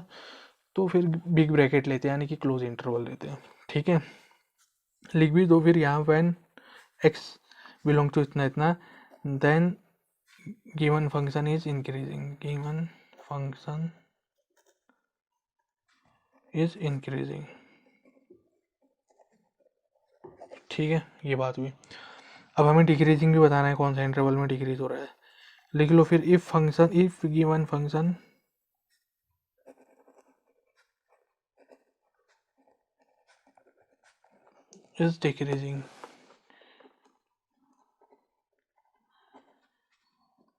S1: तो फिर बिग ब्रैकेट लेते हैं, यानी कि क्लोज इंटरवल लेते हैं, ठीक है। लिख भी दो फिर यहाँ, व्हेन x बिलोंग टू इतना इतना, then given function is increasing, given function is increasing, ठीक है, ये बात हुई। अब हमें डिक्रीजिंग भी बताना है, कौन सा इंटरवल में डिक्रीज हो रहा है, लिख लो फिर, if given function is decreasing,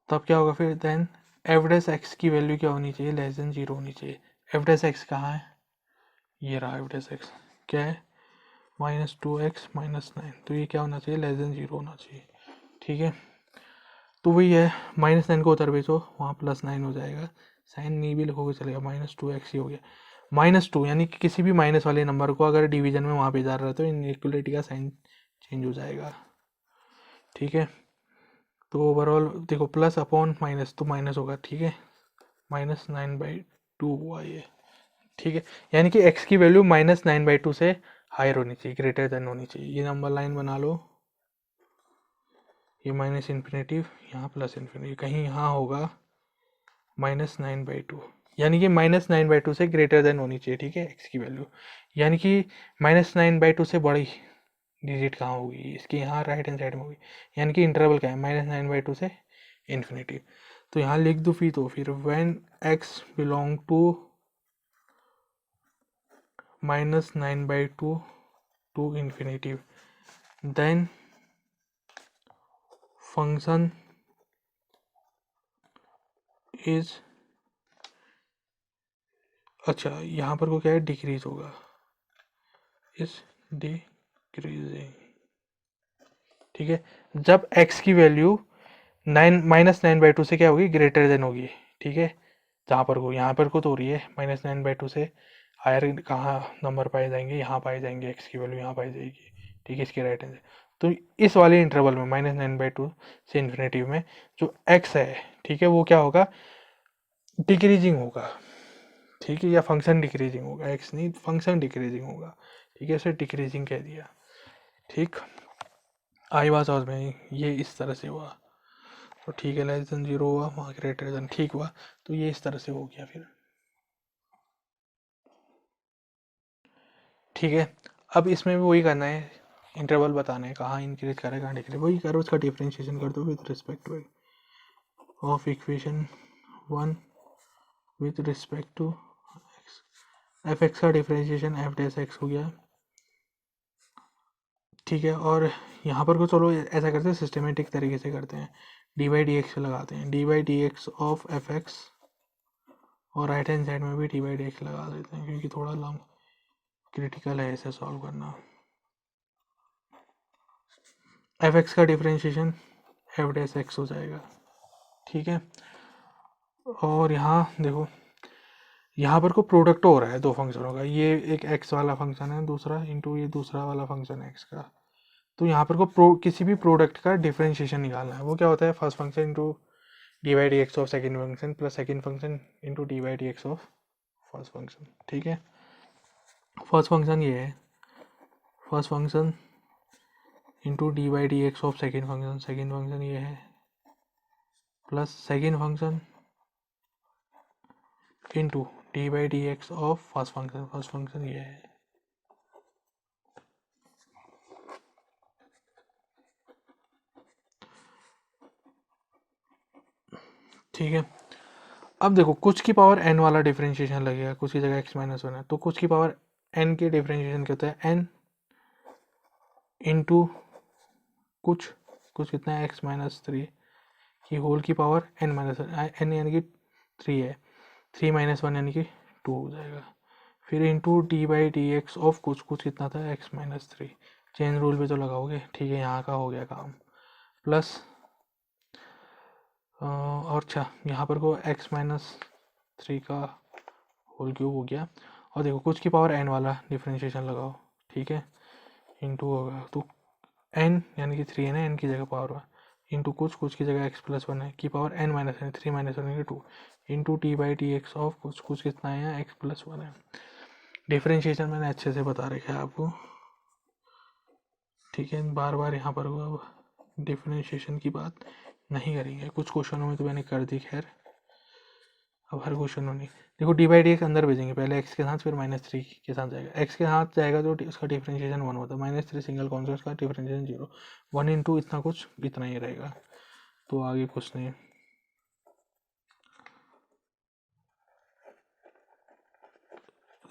S1: तब क्या होगा फिर, देन एफ डैश एक्स की वैल्यू क्या होनी चाहिए, लेस देन 0 होनी चाहिए। एफ डैश एक्स कहाँ है, ये रहा एफ डैश एक्स, क्या है -2x -9, तो ये क्या होना चाहिए, लेस देन 0 होना चाहिए, ठीक है। तो वही है, -9 को उधर भेजो, वहाँ +9 हो जाएगा, साइन नहीं भी लिखोगे चलेगा, -2x ही हो गया, -2, यानी कि किसी भी माइनस वाले नंबर को अगर डिवीजन में वहाँ भेजा रहा है तो इनइक्वलिटी का साइन चेंज हो जाएगा, ठीक है। तो ओवरऑल देखो, प्लस अपॉन माइनस तो माइनस होगा, ठीक है, -9/2 हुआ ये, ठीक है, यानी कि x की वैल्यू -9/2 से हायर होनी चाहिए, ग्रेटर देन होनी चाहिए। ये नंबर लाइन बना लो, ये -∞, यहाँ +∞, कहीं यहाँ होगा -9/2, यानी कि -9/2 से ग्रेटर देन होनी चाहिए, ठीक है, x की वैल्यू, यानी कि -9/2 से बड़ी डिजिट कहाँ होगी, इसकी यहाँ राइट हैंड साइड में होगी, यानी कि इंटरवल क्या है, -9/2 से इन्फिनिटी। तो यहाँ लिख दूँ फिर when x belong to -9/2 to infinity then function is, अच्छा यहाँ पर को क्या है, डिक्रीज होगा, इज डिक्रीजिंग। ठीक है, जब x की वैल्यू -9/2 से क्या होगी, ग्रेटर देन होगी। ठीक है, जहाँ पर को, यहाँ पर को तो हो रही है -9/2 से हायर, कहाँ नंबर पाए जाएंगे, यहाँ पाए जाएंगे, x की वैल्यू यहाँ पाई जाएगी। ठीक है, इसके राइट हैंड से। तो इस वाले इंटरवल में -9/2 से इन्फिनिटी में जो x है, ठीक है, वो क्या होगा, डिक्रीजिंग होगा। ठीक है, या फंक्शन डिक्रीजिंग होगा, x नहीं, फंक्शन डिक्रीजिंग होगा। ठीक है, इसे डिक्रीजिंग कह दिया। ठीक, आई बात समझ में, ये इस तरह से हुआ। तो ठीक है, लेस देन 0 हुआ, वहाँ ग्रेटर देन, ठीक हुआ, तो ये इस तरह से हो गया फिर। ठीक है, अब इसमें भी वही करना है, इंटरवल बताना है, कहाँ इंक्रीज करे कहाँ डिक्रीज, वही करो, उसका डिफरेंशिएशन कर दो with respect to of equation 1 with respect to x. F x का डिफरेंशिएशन एफ डैश एक्स हो गया। ठीक है, और यहाँ पर को चलो ऐसा करते हैं, सिस्टमेटिक तरीके से करते हैं, डी बाई डी एक्स लगाते हैं, D by D x of F x, और राइट हैंड साइड में भी डी बाई डी एक्स लगा देते हैं, क्योंकि थोड़ा लॉन्ग क्रिटिकल है इसे सॉल्व करना। एफ एक्स का डिफरेंशिएशन एफ डैश एक्स हो जाएगा। ठीक है, और यहाँ देखो, यहाँ पर को प्रोडक्ट हो रहा है दो फंक्शनों का, ये एक एक्स वाला फंक्शन है दूसरा, इंटू ये दूसरा वाला फंक्शन है एक्स का। तो यहाँ पर को किसी भी प्रोडक्ट का डिफरेंशिएशन निकालना है, वो क्या होता है, first function into D by D x of second function plus second function into D by D x of first function. ठीक है, फर्स्ट फंक्शन ये है, first function into D by D x of second function ये है, plus second function into D by D x of first function ये है। ठीक है, अब देखो कुछ की पावर n वाला डिफरेंशिएशन लगेगा, कुछ की जगह x-1 है, तो कुछ की पावर n के डिफरेंशिएशन क्या होता है, n इंटू कुछ कितना है, x-3 की होल की पावर n यानी कि 3 है, 3 - 1 यानी कि 2 हो जाएगा, फिर into D by D x of कुछ कितना था, x-3, चेन रूल भी तो लगाओगे। ठीक है, यहाँ का हो गया काम, प्लस और अच्छा यहाँ पर को x-3 का होल क्यूब हो गया, और देखो कुछ की पावर n वाला डिफरेंशिएशन लगाओ। ठीक है, इंटू होगा, तो n यानी कि 3 है ना, n की जगह पावर 1 इंटू कुछ की जगह x+1 है की power n-1, 3 - 1 2 into T by T x of कुछ कितना है यहाँ, x+1 है। डिफरेंशिएशन मैंने अच्छे से बता रखा है आपको। ठीक है, बार बार यहाँ पर अब डिफरेंशिएशन की बात नहीं करेंगे, कुछ क्वेश्चनों में तो मैंने कर दी, खैर अब हर क्वेश्चन में नहीं। देखो डी बाई डी एक्स अंदर भेजेंगे, पहले एक्स के साथ, फिर -3 के साथ जाएगा, एक्स के साथ जाएगा तो उसका डिफरेंशिएशन 1 होता है, -3 सिंगल कॉन्स्टेंट का डिफरेंशिएशन 0, 1 इंटू इतना ही रहेगा, तो आगे कुछ नहीं।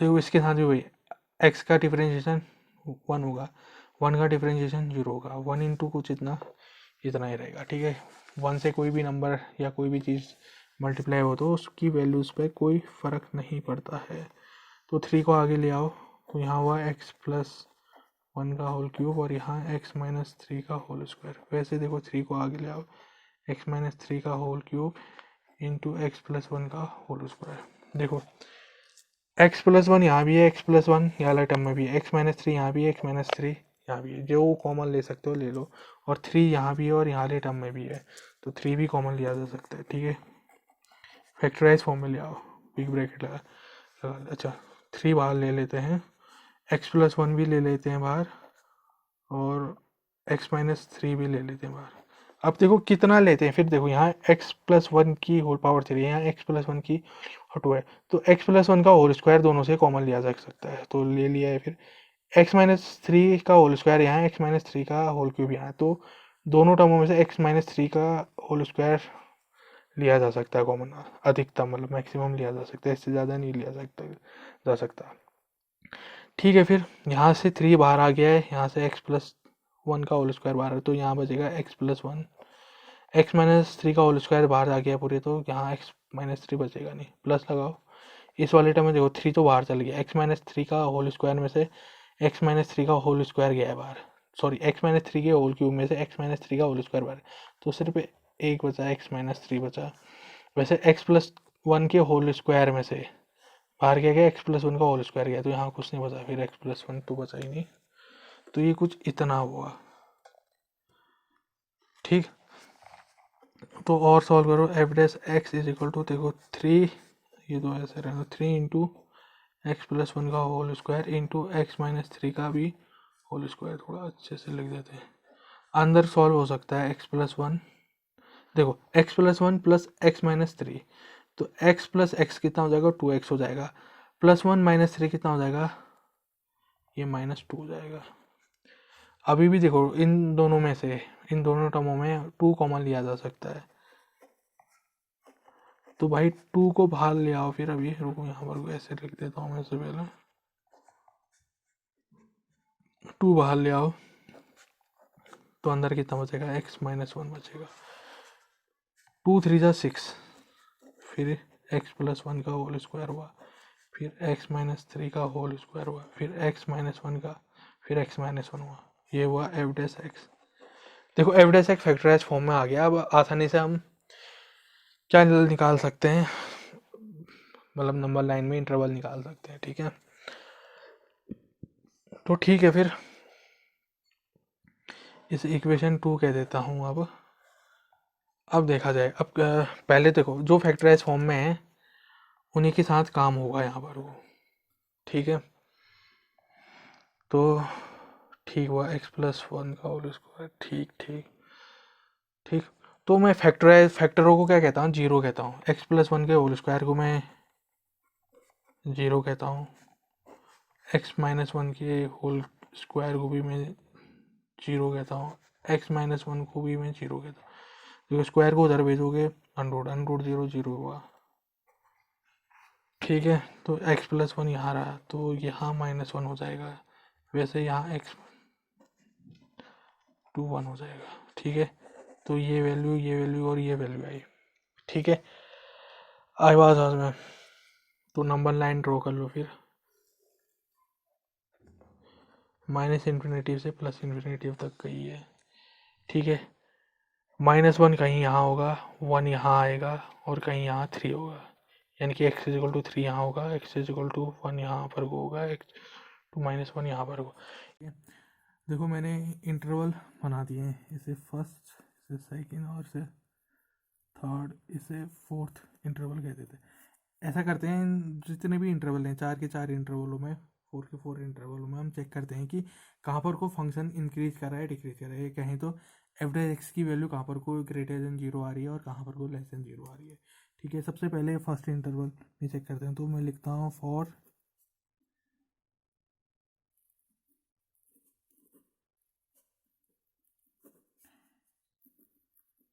S1: देखो इसके साथ भी वही, एक्स का डिफरेंशिएशन 1 होगा, 1 का डिफरेंशिएशन 0 होगा, 1 इंटू कुछ इतना ही रहेगा। ठीक है, 1 से कोई भी नंबर या कोई भी चीज़ मल्टीप्लाई हो तो उसकी वैल्यूज़ पे कोई फ़र्क नहीं पड़ता है। तो 3 को आगे ले आओ, तो यहाँ हुआ x+1 का होल क्यूब, और यहाँ x-3 का होल स्क्वायर। वैसे देखो 3 को आगे ले आओ, x-3 का होल क्यूब इंटू x+1 का होल स्क्वायर। देखो x+1 यहाँ भी है, x+1 ये वाला टर्म में भी है, x-3 यहाँ भी है, x-3 यहाँ भी है, जो कॉमन ले सकते हो ले लो, और 3 यहाँ भी है और यहाँ वाले टर्म में भी है, तो 3 भी कॉमन लिया जा सकता है। ठीक है, फैक्टराइज फॉर्म में ले आओ, बिग ब्रैकेट लगा, अच्छा 3 बाहर ले लेते हैं, x+1 भी ले लेते हैं बाहर, और x-3 भी ले लेते हैं बाहर। अब देखो कितना लेते हैं, फिर देखो यहाँ x+1 की होल पावर 3 है, यहाँ x+1 की 2 है, तो x+1 का होल स्क्वायर दोनों से कॉमन लिया जा सकता है, तो ले लिया है। फिर x-3 का होल स्क्वायर यहाँ, x-3 का होल क्यूब यहाँ, तो दोनों टर्मों में से x-3 का होल स्क्वायर लिया जा सकता है कॉमन, अधिकतम मतलब मैक्सिमम लिया जा सकता है, इससे ज़्यादा नहीं लिया जा सकता। ठीक है, फिर यहाँ से 3 बाहर आ गया है, यहाँ से x+1 का होल स्क्वायर बाहर है, तो यहाँ बचेगा x+1, x-3 का होल स्क्वायर बाहर आ गया पूरे, तो यहाँ x-3 बचेगा नहीं, प्लस लगाओ। इस वाले टर्म में देखो 3 तो बाहर चल गया, x-3 का होल स्क्वायर में से x-3 का होल स्क्वायर गया है बाहर, सॉरी x-3 के होल क्यूब में से x-3 का होल स्क्वायर बाहर, तो सिर्फ एक बचा, x-3 बचा। वैसे x+1 के होल स्क्वायर में से बाहर क्या गया, x+1 का होल स्क्वायर गया, तो यहाँ कुछ नहीं बचा, फिर x+1 तो बचा ही नहीं, तो ये कुछ इतना हुआ। ठीक, तो और सॉल्व करो, f dash x is equal to, देखो 3, ये तो ऐसे रहना, 3 इंटू x+1 का होल स्क्वायर इंटू x-3 का भी होल स्क्वायर, थोड़ा अच्छे से लिख देते हैं। अंदर सॉल्व हो सकता है x+1, देखो x+1 प्लस x-3, तो x प्लस एक्स कितना हो जाएगा, 2x हो जाएगा, +1 - 3 कितना हो जाएगा, ये -2 हो जाएगा। अभी भी देखो इन दोनों में से, इन दोनों टर्मों में 2 कॉमन लिया जा सकता है, तो भाई 2 को बाहर ले आओ। फिर अभी रुको, यहाँ पर ऐसे लिख देता हूँ मैं, इससे पहले 2 बाहर ले आओ, तो अंदर कितना बचेगा, x-1 बचेगा, 2 3 जा 6, फिर x+1 का होल स्क्वायर हुआ, फिर x-3 का होल स्क्वायर हुआ, फिर x-1 का, फिर x-1 हुआ, ये हुआ एफ डैश एक्स। देखो f dash x factorise form में आ गया। अब आसानी से हम क्या निकाल सकते हैं, मतलब नंबर लाइन में इंटरवल निकाल सकते हैं। ठीक है, तो ठीक है, फिर इस इक्वेशन 2 कह देता हूँ। अब देखा जाए, अब पहले देखो जो फैक्टराइज फॉर्म में है उन्हीं के साथ काम होगा यहाँ पर वो। ठीक है, तो ठीक हुआ, x+1 का होल स्क्वायर, ठीक ठीक ठीक। तो मैं फैक्टरों को क्या कहता हूँ, जीरो कहता हूँ। x+1 के होल स्क्वायर को मैं जीरो कहता हूँ, x-1 के होल स्क्वायर को भी मैं जीरो कहता हूँ, x-1 को भी मैं जीरो कहता हूँ। तो स्क्वायर को उधर भेजोगे, अंडरूट जीरो जीरो हुआ। ठीक है, तो x+1 यहाँ रहा, तो यहाँ -1 हो जाएगा, वैसे यहाँ x21 हो जाएगा। ठीक है, तो ये वैल्यू और ये वैल्यू आई। ठीक है, आई बात समझ में, तो नंबर लाइन ड्रॉ कर लो फिर, -∞ से +∞ तक गई है। ठीक है, -1 कहीं यहाँ होगा, 1 यहाँ आएगा, और कहीं यहाँ 3 होगा, यानी कि x=3 यहाँ होगा, x=1 यहाँ पर होगा, x⁻1 यहाँ पर होगा। देखो मैंने इंटरवल बना दिए हैं, इसे फर्स्ट, इसे सेकंड, और इसे थर्ड, इसे फोर्थ इंटरवल कह देते हैं। ऐसा करते हैं, जितने भी इंटरवल हैं, 4 के 4 इंटरवलों में, 4 के 4 इंटरवलों में हम चेक करते हैं कि कहाँ पर को फंक्शन इंक्रीज कर रहा है, डिक्रीज कर रहा है। कहें तो एफ डैश एक्स की वैल्यू कहाँ पर को ग्रेटर देन 0 आ रही है और कहाँ पर को लेस देन 0 आ रही है। ठीक है, सबसे पहले फर्स्ट इंटरवल में चेक करते हैं, तो मैं लिखता हूँ फॉर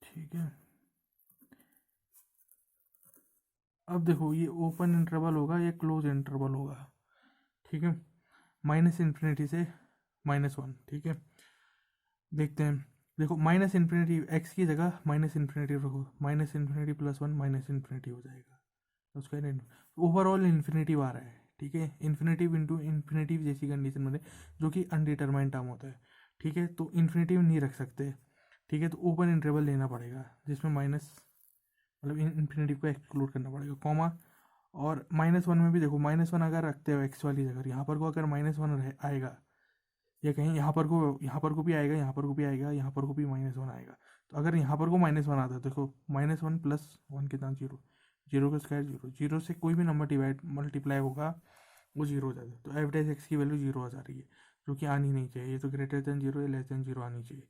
S1: ठीक है, अब देखो ये ओपन इंटरवल होगा, ये क्लोज इंटरवल होगा। ठीक है, -∞ से -1। ठीक है, देखते हैं, देखो -∞ एक्स की जगह -∞ रखो, -∞ +1 -∞ हो जाएगा, तो उसका ओवरऑल इन्फिनेटिव आ रहा है। ठीक है, इन्फिनेटिव इंटू इन्फिनेटिव जैसी कंडीशन बने, जो कि अनडिटरमाइंड टर्म होता है। ठीक है, तो इन्फिनेटिव नहीं रख सकते। ठीक है, तो ओपन इंटरवल लेना पड़ेगा, जिसमें माइनस, मतलब इन्फिनेटिव को एक्सक्लूड करना पड़ेगा, कॉमा। और -1 में भी देखो, -1 अगर रखते हो एक्स वाली जगह, यहाँ पर को अगर -1 आएगा, या कहीं यहाँ पर को भी आएगा, यहाँ पर को भी आएगा, यहाँ पर को भी -1 आएगा। तो अगर यहाँ पर को -1 आता है, देखो -1 + 1 कितना, 0, 0 का स्क्वायर 0, 0 से कोई भी नंबर मल्टीप्लाई होगा वो 0 हो जाता है। तो एफ डैश एक्स की वैल्यू 0 आ जा रही है, जो कि आनी नहीं चाहिए, ये तो ग्रेटर देन 0 या लेस देन 0 आनी चाहिए।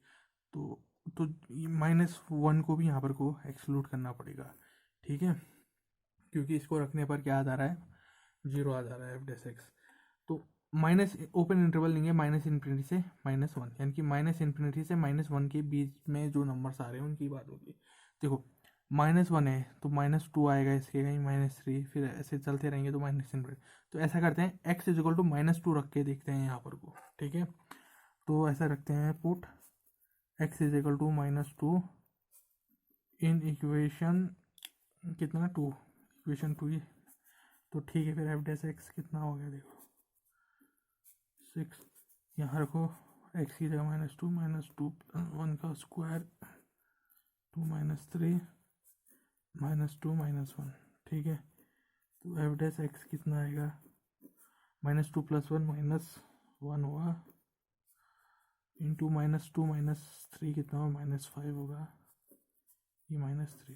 S1: तो -1 को भी यहाँ पर को एक्सक्लूड करना पड़ेगा। ठीक है, क्योंकि इसको रखने पर क्या आ जा रहा है, 0 आ जा रहा है एफ डैश एक्स। तो माइनस ओपन इंटरवल लेंगे -∞ से -1, यानी कि -∞ से -1 के बीच में जो नंबर्स आ रहे हैं उनकी बात होगी। देखो -1 है तो -2 आएगा इसके, कहीं -3, फिर ऐसे चलते रहेंगे तो -। तो ऐसा करते हैं x इज इक्वल टू -2 रख के देखते हैं यहाँ पर को, ठीक है। तो ऐसा रखते हैं put x is equal to -2 in equation कितना 2, इक्वेशन 2 ही तो ठीक है। फिर एफ डैश एक्स कितना हो गया देखो 6, यहाँ रखो x की जगह -2 -2 1 का स्क्वायर 2 -3 -2 -1, ठीक है। तो एफ डैश एक्स कितना आएगा -2 + 1 -1 होगा इंटू -2 -3 कितना होगा -5 होगा, ये -3।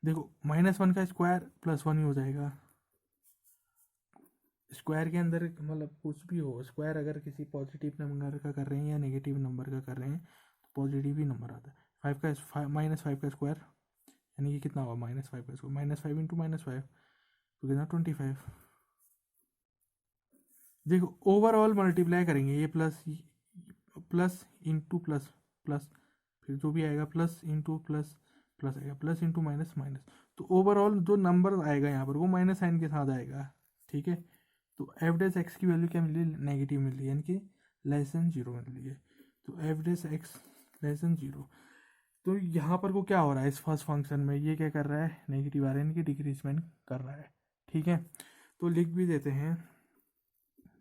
S1: देखो -1 का स्क्वायर +1 ही हो जाएगा, स्क्वायर के अंदर मतलब कुछ भी हो, स्क्वायर अगर किसी पॉजिटिव नंबर का कर रहे हैं या नेगेटिव नंबर का कर रहे हैं तो पॉजिटिव ही नंबर आता है। 5 का -5 का स्क्वायर यानी कि कितना होगा -5 का स्क्वायर, -5 इंटू -5 तो कितना 25। देखो ओवरऑल मल्टीप्लाई करेंगे ये प्लस इंटू प्लस प्लस, फिर जो भी आएगा प्लस इंटू प्लस प्लस आएगा, प्लस इंटू माइनस माइनस, तो ओवरऑल जो नंबर आएगा यहाँ पर वो माइनस साइन के साथ आएगा, ठीक है। तो एफ डैश एक्स की वैल्यू क्या मिल रही है, नेगेटिव मिल रही है, यानी कि <0 मिल रही है। तो एफ डैश एक्स <0। तो यहाँ पर को क्या हो रहा है इस फर्स्ट फंक्शन में, ये क्या कर रहा है नेगेटिव आ रहा है, यानी कि डिक्रीजमेंट कर रहा है, ठीक है। तो लिख भी देते हैं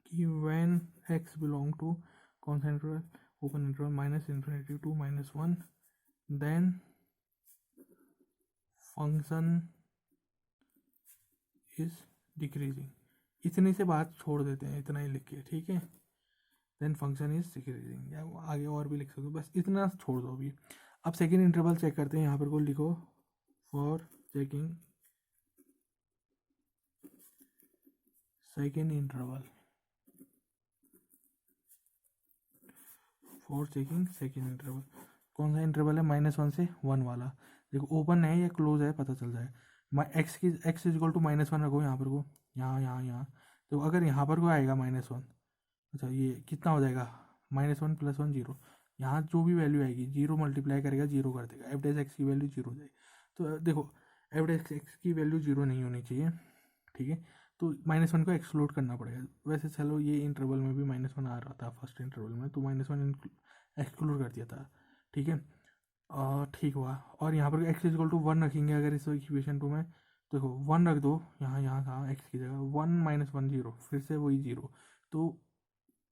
S1: कि व्हेन x बिलोंग टू कौन सा interval, open interval -∞ to -1 then function is decreasing. इतनी से बात छोड़ देते हैं, इतना ही लिख के, ठीक है। देन फंक्शन इज डिक्रीजिंग, या आगे और भी लिख सकते हो, बस इतना छोड़ दो अभी। अब सेकेंड इंटरवल चेक करते हैं, यहाँ पर को लिखो for checking second interval, for checking second interval. कौन सा इंटरवल है -1 से 1 वाला, देखो ओपन है या क्लोज है पता चल जाएगा। एक्स इज इक्वल टू -1 रखो यहाँ पर को, यहाँ तो अगर यहाँ पर को आएगा -1, अच्छा ये कितना हो जाएगा -1 + 1 0, यहाँ जो भी वैल्यू आएगी 0 मल्टीप्लाई करेगा 0 कर देगा, एफ डैश एक्स की वैल्यू 0 हो जाएगी। तो देखो एफ डैश एक्स की वैल्यू 0 नहीं होनी चाहिए, ठीक है। तो -1 को एक्सक्लूड करना पड़ेगा, वैसे चलो ये इंटरवल में भी -1 आ रहा था फर्स्ट इंटरवल में, तो -1 एक्सक्लूड कर दिया था, ठीक है। ठीक हुआ। और यहाँ पर x इक्वल टू 1 रखेंगे अगर इस इक्वेशन 2 में, देखो 1 रख दो यहाँ कहाँ x की जगह 1 -1 0, फिर से वही 0, तो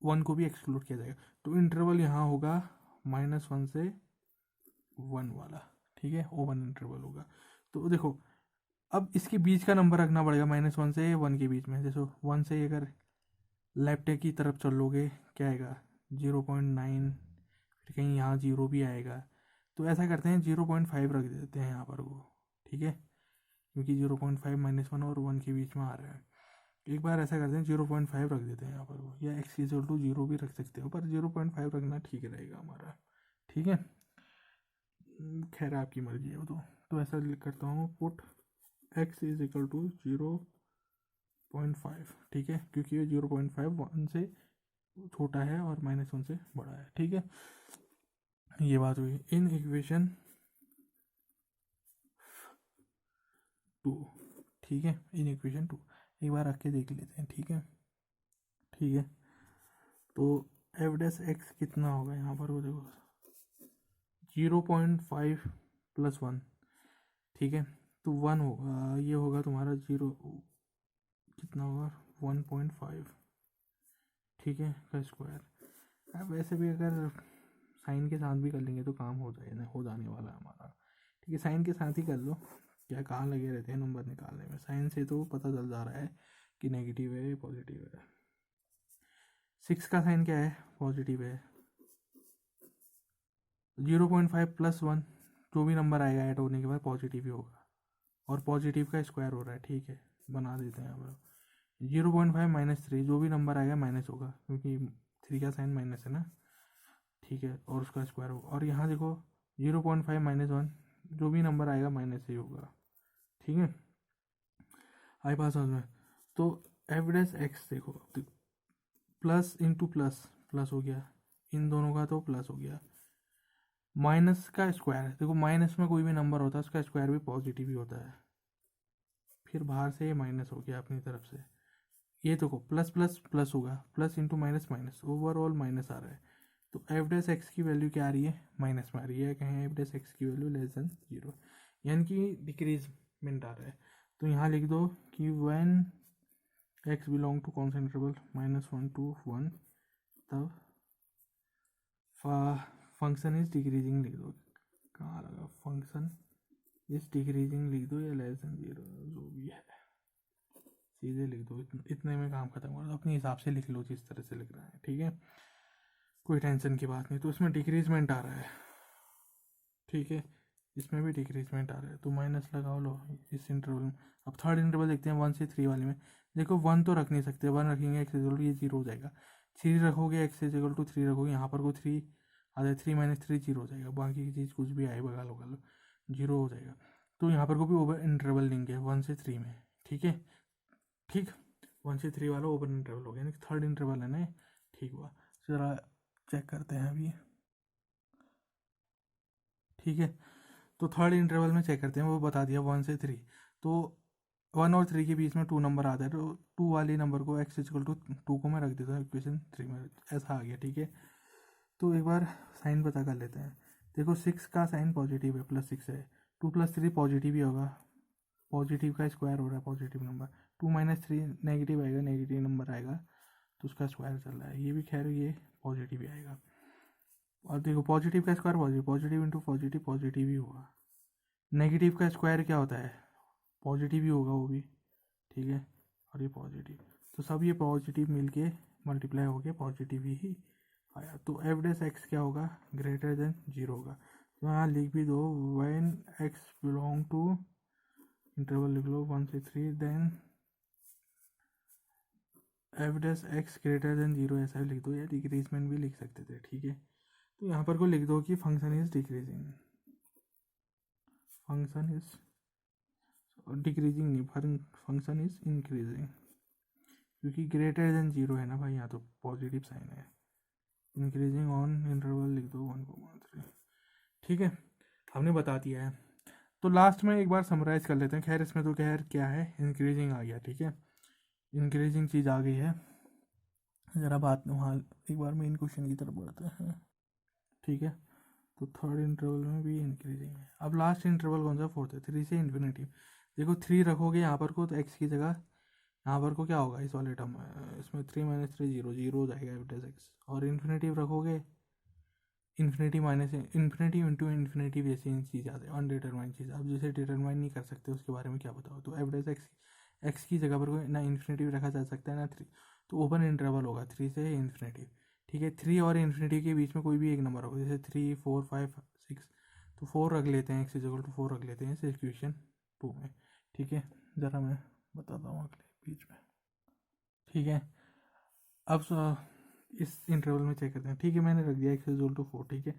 S1: 1 को भी एक्सक्लूड किया जाएगा। तो इंटरवल यहाँ होगा -1 से 1 वाला, ठीक है, ओपन इंटरवल होगा। तो देखो अब इसके बीच का नंबर रखना पड़ेगा -1 से 1 के बीच में, जैसे 1 से अगर लेफ्ट की तरफ चलोगे क्या आएगा 0.9, फिर कहीं यहाँ 0 भी आएगा। तो ऐसा करते हैं 0.5 रख देते हैं यहाँ पर वो, ठीक है, क्योंकि 0.5 -1 और 1 के बीच में आ रहा है। एक बार ऐसा करते हैं 0.5 रख देते हैं यहाँ पर वो, या x इक्वल टू 0 भी रख सकते हो, पर 0.5 रखना ठीक रहेगा हमारा, ठीक है। खैर आपकी मर्जी है वो तो ऐसा करता हूँ put x is equal to 0.5, ठीक है, क्योंकि ये 0.5 1 से छोटा है और -1 से बड़ा है, ठीक है। ये बात हुई इन इक्वेशन 2, ठीक है, इन इक्वेशन 2 एक बार रख के देख लेते हैं, ठीक है, ठीक है। तो एफ डैश एक्स कितना होगा यहाँ पर वो देखो 0.5 + 1, ठीक है। तो 1 होगा, ये होगा तुम्हारा 0 कितना होगा 1.5, ठीक है, का स्क्वायर। अब वैसे भी अगर साइन के साथ भी कर लेंगे तो काम हो जाने वाला है हमारा, ठीक है। साइन के साथ ही कर लो, क्या कहाँ लगे रहते हैं नंबर निकालने में, साइन से तो पता चल जा रहा है कि नेगेटिव है पॉजिटिव है। 6 का साइन क्या है पॉजिटिव है, 0.5 + 1 जो भी नंबर आएगा ऐड होने के बाद पॉजिटिव ही होगा, और पॉजिटिव का स्क्वायर हो रहा है, ठीक है, बना देते हैं अब। 0.5 - 3 जो भी नंबर आएगा माइनस होगा, क्योंकि 3 का साइन माइनस है ना, ठीक है, और उसका स्क्वायर होगा। और यहाँ देखो 0.5 - 1 जो भी नंबर आएगा माइनस ही होगा, ठीक है। आई पास समझ में। तो एफ डैश एक्स देखो प्लस इंटू प्लस प्लस हो गया, इन दोनों का तो प्लस हो गया, माइनस का स्क्वायर, देखो माइनस में कोई भी नंबर होता है उसका स्क्वायर भी पॉजिटिव ही होता है। फिर बाहर से ये माइनस हो गया अपनी तरफ से, ये देखो प्लस प्लस प्लस होगा, plus into minus minus, overall minus आ रहा है। तो एफ डैश एक्स की वैल्यू क्या आ रही है, माइनस में आ रही है। कहीं एफ डैश एक्स की वैल्यू लेस देन 0, यानी कि डिक्रीजमेंट आ रहा है। तो यहाँ लिख दो कि व्हेन एक्स बिलोंग टू कौन सा इंटरवल, -1 to 1, तब फंक्शन इज डिक्रीजिंग लिख दो। कहाँ लगा, फंक्शन इज डिक्रीजिंग लिख दो या लेस देन 0, जो भी है सीधे लिख दो। इतने में काम खत्म कर दो, अपने हिसाब से लिख लो जिस तरह से लिख रहा है, ठीक है, कोई टेंशन की बात नहीं। तो उसमें डिक्रीजमेंट आ रहा है, ठीक है, इसमें भी डिक्रीजमेंट आ रहा है, तो माइनस लगाओ लो इस इंटरवल में। अब थर्ड इंटरवल देखते हैं 1 से 3 वाले में। देखो 1 तो रख नहीं सकते, 1 रखेंगे एक्स इक्वल टू ये 0 हो जाएगा। 3 रखोगे एक्स इक्वल टू 3 रखोगे, यहाँ पर को 3 आ जाए, 3 - 3 0 हो जाएगा, बाकी की चीज़ कुछ भी आए बगा लो 0 हो जाएगा। तो यहाँ पर को भी ओवर इंटरवल लेंगे 1 से 3 में, ठीक है, ठीक, 1 से 3 वाला ओपन इंटरवल हो गया, यानी थर्ड इंटरवल है ना, ठीक हुआ। जरा चेक करते हैं अभी, ठीक है। तो थर्ड इंटरवल में चेक करते हैं, वो बता दिया 1 से 3। तो 1 और 3 के बीच में 2 नंबर आता है, तो 2 वाले नंबर को एक्स इक्वल टू 2 को मैं रख देता हूँ इक्वेशन 3 में, ऐसा आ गया, ठीक है। तो एक बार साइन पता कर लेते हैं। देखो 6 का साइन पॉजिटिव है, +6 है, 2 + 3 पॉजिटिव ही होगा, पॉजिटिव का स्क्वायर हो रहा है पॉजिटिव नंबर। 2 - 3 नेगेटिव आएगा, नेगेटिव नंबर आएगा, तो उसका स्क्वायर चल रहा है। ये भी खैर ये पॉजिटिव ही आएगा। और देखो पॉजिटिव का square positive, positive into positive, positive ही होगा। नेगेटिव का स्क्वायर क्या होता है, पॉजिटिव ही होगा वो भी, ठीक है, और ये पॉजिटिव, तो सब ये पॉजिटिव मिलके मल्टीप्लाई हो गया, पॉजिटिव ही आया। तो एफ डैश एक्स क्या होगा, ग्रेटर देन 0 होगा। तो यहाँ लिख भी दो, when x belong to interval लिख लो 1 से 3, then f dash x greater than 0, ऐसा लिख दो, या डिक्रीजमेंट भी लिख सकते थे, ठीक है। तो यहाँ पर को लिख दो कि function is decreasing, function is decreasing नहीं, फंक्शन इज इंक्रीजिंग, क्योंकि ग्रेटर देन 0 है ना भाई, यहाँ तो पॉजिटिव साइन है। इंक्रीजिंग ऑन इंटरवल लिख दो 1,3, ठीक है, हमने बता दिया है। तो लास्ट में एक बार समराइज कर लेते हैं। खैर इसमें तो खैर क्या है, इंक्रीजिंग आ गया, ठीक है, इंक्रीजिंग चीज़ आ गई है। ज़रा बात वहाँ एक बार मेन क्वेश्चन की तरफ बढ़ते हैं, ठीक है। तो थर्ड इंटरवल में भी इंक्रीजिंग है। अब लास्ट इंटरवल कौन सा, फोर्थ है, 3 से इन्फिनिटी। देखो 3 रखोगे यहाँ पर को, तो एक्स की जगह यहाँ पर को क्या होगा, इस वाले टर्म इसमें 3 - 3 0 0 हो जाएगा एफ डैश एक्स। और इन्फिनेटिव रखोगे, infinity minus infinity into infinity जैसी चीज़ आती है, अनडिटरमाइंड चीज़। आप जिसे डिटरमाइन नहीं कर सकते उसके बारे में क्या बताओ। तो एफ डैश एक्स की जगह पर कोई ना इन्फिनिटी रखा जा सकता है ना 3, तो ओपन इंटरवल होगा 3 से इन्फिनिटी, ठीक है। 3 और इन्फिनिटी के बीच में कोई भी एक नंबर होगा, जैसे 3 4 5 6, तो 4 रख लेते हैं, एक्स इक्वल टू 4 रख लेते हैं इस इक्वेशन 2 में, ठीक है। ज़रा मैं बताता हूँ अगले बीच में, ठीक है। अब इस इंटरवल में चेक करते हैं, ठीक है, मैंने रख दिया एक्स इक्वल टू 4, ठीक है।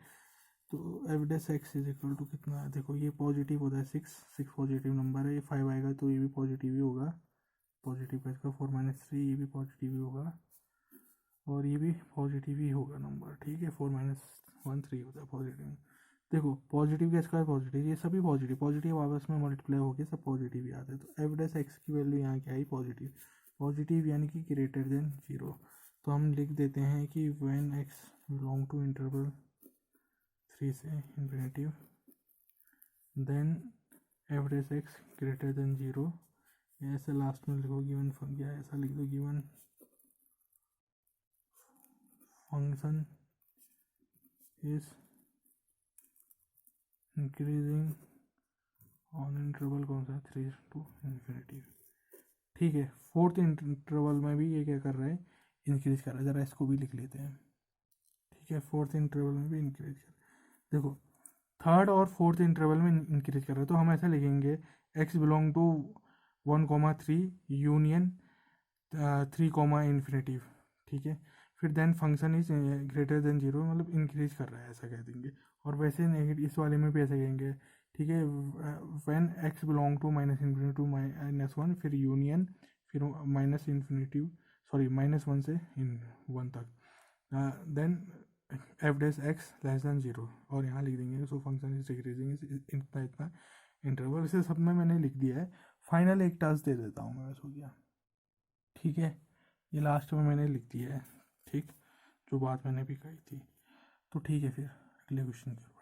S1: तो F dash x is equal to कितना है, देखो ये पॉजिटिव होता है, 6 पॉजिटिव नंबर है, ये 5 आएगा तो ये भी पॉजिटिव ही होगा, पॉजिटिव का इसका 4 - 3 ये भी पॉजिटिव ही होगा, और ये भी पॉजिटिव ही होगा नंबर, ठीक है। 4 - 1 3 होता है पॉजिटिव। देखो पॉजिटिव का स्क्वायर पॉजिटिव, ये सभी पॉजिटिव पॉजिटिव आपस में मल्टीप्लाई होकर सब पॉजिटिव ही आते हैं। तो एफ डैश एक्स की वैल्यू यहाँ क्या आई, पॉजिटिव, पॉजिटिव यानी कि ग्रेटर देन 0। तो हम लिख देते हैं कि when x belong to interval 3 से इन्फिनिटी, then f dash x greater than 0, ऐसे लास्ट में लिखो गिवन फंक्शन, ऐसा लिख दो given function is increasing on interval कौन सा, 3 to इन्फिनिटी, ठीक है। फोर्थ इंटरवल में भी ये क्या कर रहा है, इंक्रीज कर रहा है। ज़रा इसको भी लिख लेते हैं, ठीक है, फोर्थ इंटरवल में भी इंक्रीज कर, देखो थर्ड और फोर्थ इंटरवल में इंक्रीज कर रहा है। तो हम ऐसा लिखेंगे x belong to 1,3 union 3, infinitive, ठीक है। फिर then function is greater than 0, मतलब इंक्रीज कर रहा है, ऐसा कह देंगे। और वैसे नेगेटिव इस वाले में भी ऐसा कहेंगे, ठीक है, when x belong to -infinity to -1, फिर यूनियन, फिर -इन्फिनिटी, सॉरी -1 से 1 तक, then f dash x less than 0 और यहाँ लिख देंगे सो फंक्शन इज डिक्रीजिंग इतना इतना इंटरवल। इसे सब में मैंने लिख दिया है। फाइनल एक टास्क दे देता हूँ मैं बस, हो गया। ठीक है, ये लास्ट में मैंने लिख दिया है, ठीक, जो बात मैंने भी कही थी। तो ठीक है, फिर अगले क्वेश्चन की